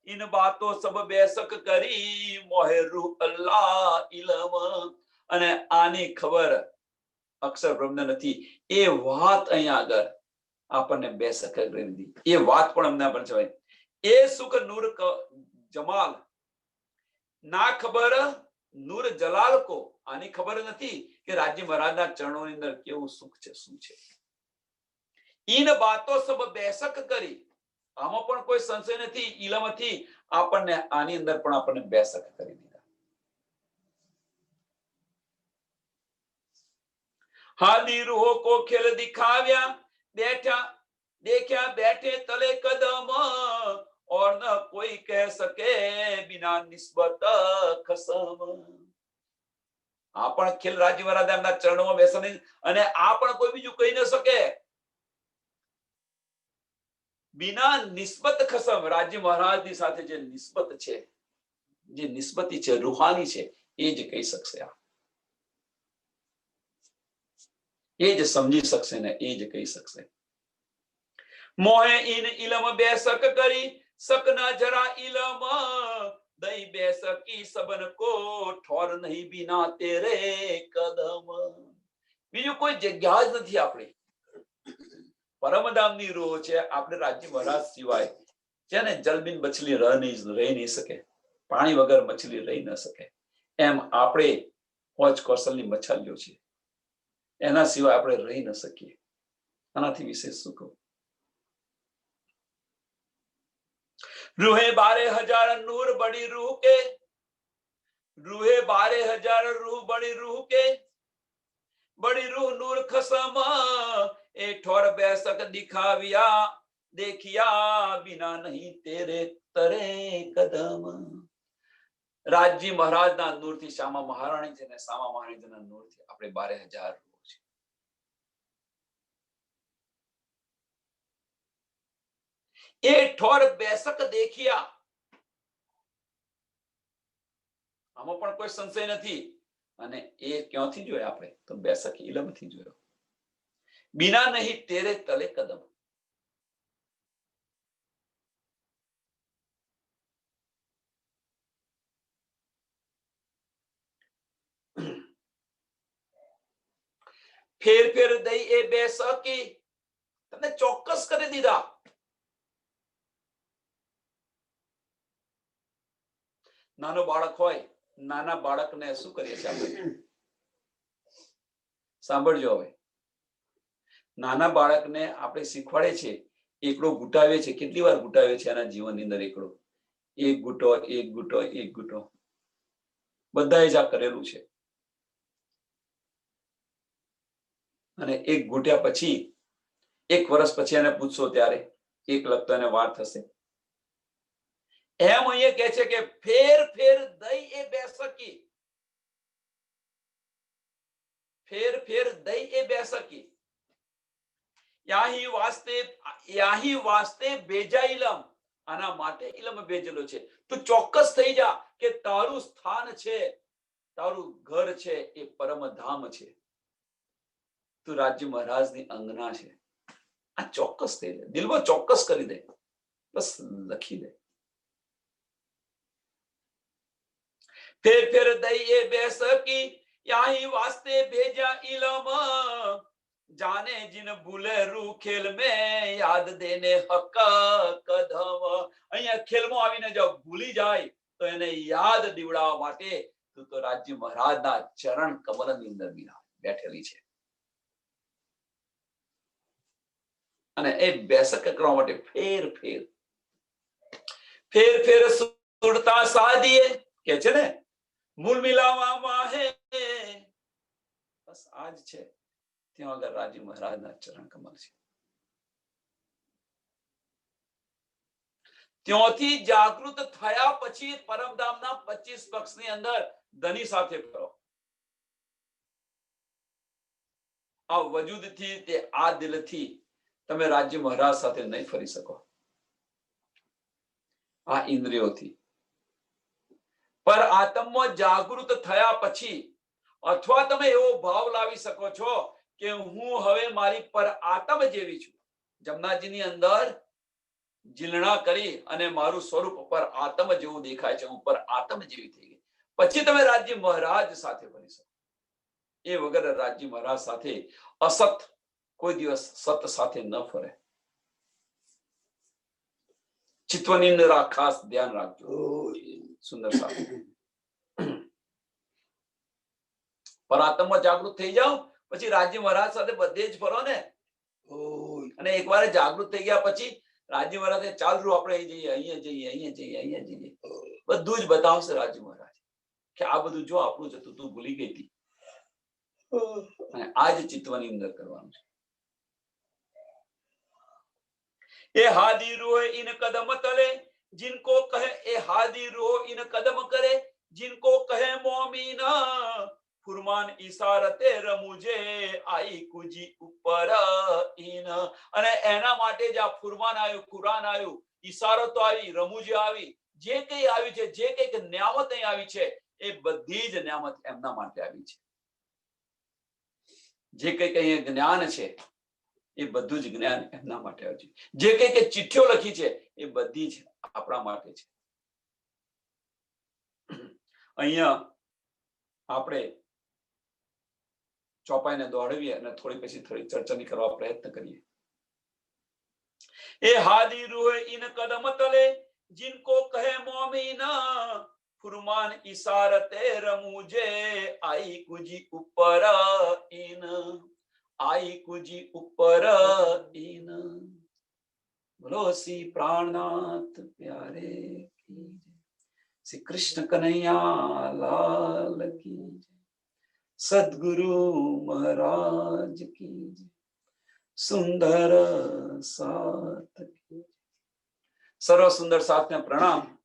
इन बातों सब बेशक करी मोहे रूह अल्लाह इलम. અને આની ખબર અક્ષર બ્રહ્મને નથી. એ વાત અહીંયા આગળ આપણને બેશક કરી દીધી. એ વાત પણ અમને પણ જવાય. એ સુખ નૂર જમાલ ના ખબર નૂર જલાલ કો, આની ખબર નથી કે રાજ્ય મહારાજના ચરણોની અંદર કેવું સુખ છે, શું છે. इन बातों सब बेशक કરી, આમાં પણ કોઈ સંશય નથી, ઇલમથી આપણને આની અંદર પણ આપણને બેશક કરી દીધા. હાદી રૂહો કો ખેલ દિખાવ્યા, બેઠા દેખ્યા બેઠે તલે કદમ, और न कोई कह सके बिना निस्बत खसम. આ પણ ખેલ રાજ્ય મહારાજ એમના ચરણોમાં બેસવાની અને આ પણ કોઈ બીજું કહી ન શકે. बिना निस्बत खसम, राज्य महाराज ની સાથે જે નિસ્બત છે, જે નિસ્બતી છે, રૂહાની છે, એ જ કહી શકશે. એ જ સમજી શકશે ને એ જ કહી શકશે. મોહે ઇન ઇલમ બેશક કરી सकना जरा इलम, दई बेसकी सबन को ठोर नहीं बिना तेरे कदम. બીજું કોઈ જગ્યા જ નથી આપણી. પરમધામની રૂહ છે. આપણે રાજ્ય મહારાજ સિવાય છે ને જલબિન મછલી રહી નહીં શકે, પાણી વગર મછલી રહી ન શકે. એમ આપણે પોંચ કૌશલની મછલીઓ છે, એના સિવાય આપણે રહી ન શકીએ. આનાથી વિશેષ શું કહું. रूहे 12,000 नूर बड़ी रूह के, रूहे 12,000 रूह बड़ी रूह के, बड़ी रूह नूर खसम, ए ठोर बेसक दिखाविया देखिया बिना नहीं तेरे तरे कदम. રાજજી મહારાજના નૂરથી શ્યામા મહારાણી છે ને શ્યામા મહારાણીના નૂરથી આપણે 12,000 રૂ છે. એ ઠોર બેસક દેખ્યા, આમાં પણ કોઈ સંશય નથી. અને એ ક્યાંથી જોયા આપણે? તો બેસક ઇલમથી જોયો. બિના નહીં તેરે તલે કદમ. ફેર ફેર દઈ એ બેસકી, તમને ચોક્કસ કરી દીધા. નાનો બાળક હોય, નાના બાળકને શું કરીએ છીએ આપણે? સાંભળજો હવે. નાના બાળકને આપણે શીખવાડે છે, એકડો ઘૂંટાવે છે. કેટલી વાર ઘૂંટાવે છે એના જીવનની અંદર એકડો? એક ઘૂંટો, એક ઘૂંટો, એક ઘૂંટો. બધાએ જ આ કરેલું છે. અને એક ઘૂંટ્યા પછી 1 વર્ષ પછી એને પૂછશો ત્યારે એક લગતો એને વાર થશે. એમ અહીંયા કહે છે કે ફેર ફેર દઈ એ બેસકી, ફેર ફેર દઈ એ બેસકી, યાહી વાસ્તે ભેજા ઇલમ. આના માટે ઇલમ ભેજેલો છે. તું ચોક્કસ થઈ જા કે તારું સ્થાન છે, તારું ઘર છે એ પરમધામ છે, તું રાજ્ય મહારાજની અંગના છે. આ ચોક્કસ થઈ જાય, દિલમાં ચોક્કસ કરી દે, બસ લખી દે. ફેર ફેર દઈ એ બેસકી, યાહી વાસ્તે ભેજા ઇલમ. જાને જીન ભૂલે રૂ ખેલ મેં, યાદ દેને હક કદમ. અહીંયા ખેલમાં આવીને જો ભૂલી જાય તો એને યાદ દીવડાવવા માટે તું તો રાજ્ય મહારાજના ચરણ કમલની અંદર બેઠેલી છે. અને એ બેસક કરવા માટે ફેર ફેર ફેર ફેર સુરતા સાદીએ કે છે ને, મૂળ મિલાવવામાં હે. બસ આજ છે. ત્યાં આગળ રાજ્ય મહારાજના ચરણ કમલ છે. ત્યાંથી જાગૃત થયા પછી પરમધામના 25 પક્ષની અંદર ધની સાથે ફરો. આ વજૂદથી તે આ દિલથી તમે રાજ્ય મહારાજ સાથે નહીં ફરી શકો. આ ઇન્દ્રિયોથી. પર આત્મમાં જાગૃત થયા પછી અથવા તમે એવો ભાવ લાવી શકો છો કે હું હવે મારી પર આત્મ જેવી છું. જમનાજીની અંદર જીલણા કરી અને મારું સ્વરૂપ પર આત્મ જેવું દેખાય છે, હું પર આત્મ જેવી થઈ ગઈ. પછી તમે રાજ્ય મહારાજ સાથે ફરી શકો. એ વગર રાજ્ય મહારાજ સાથે અસત કોઈ દિવસ સત સાથે ન ફરે. ચિત્તની અંદર આ ખાસ ધ્યાન રાખજો. સુંદર સાહેબ, પર આત્મમાં જાગૃત થઈ જાઓ પછી રાજ્ય મહારાજ સાથે બધે જ ફરો ને. અને એકવાર જાગૃત થઈ ગયા પછી રાજ્ય મહારાજ ચાલુ આપણે અહીં જઈએ, અહીંયા જઈએ, અહીંયા જઈએ, અહીંયા જઈએ, બધું જ બતાવશે રાજ્ય મહારાજ કે આ બધું જો આપણું જતું તું ભૂલી ગઈ હતી. અને આ જ ચિત્તની અંદર કરવાનું છે. એ હાદી રૂહ ઇન કદમ તલે, जिनको कहे ए हादी रूह इन कदम करे, जिनको कहे मोमिना फुरमान इशारते रमुजे आई कुजी ઉપર ઇન. અને એના માટે જ આ ફુરમાન આવ્યું, કુરાન આવ્યું, ઈશારતો આવી, રમૂજ આવી, જે કઈ આવી છે, જે કઈક નિયામત અહીં આવી છે એ બધી જ નિયામત એમના માટે આવી છે. જે કઈક અહીં જ્ઞાન છે એ બધું જ જ્ઞાન એમના માટે આવ્યું છે. જે કઈક ચિઠ્ઠીઓ લખી છે એ બધી જ આપણા માટે છે. અહીંયા આપણે ચોપાઈને દોડવીએ અને થોડી પછી થોડી ચર્ચા કરવા પ્રયત્ન કરીએ. એ હાદી રૂહ ઇન કદમ તલે, जिनको कहे मोमिना फुरमान इशारते रमुजे आई कुजी ऊपर इन, आई कुजी ऊपर इन. बोलो श्री प्राणनाथ प्यारे की, श्री कृष्ण कन्हैया लाल की, सदगुरु महाराज की, सुंदर साथ की. सर्व सुंदर साथ ने प्रणाम.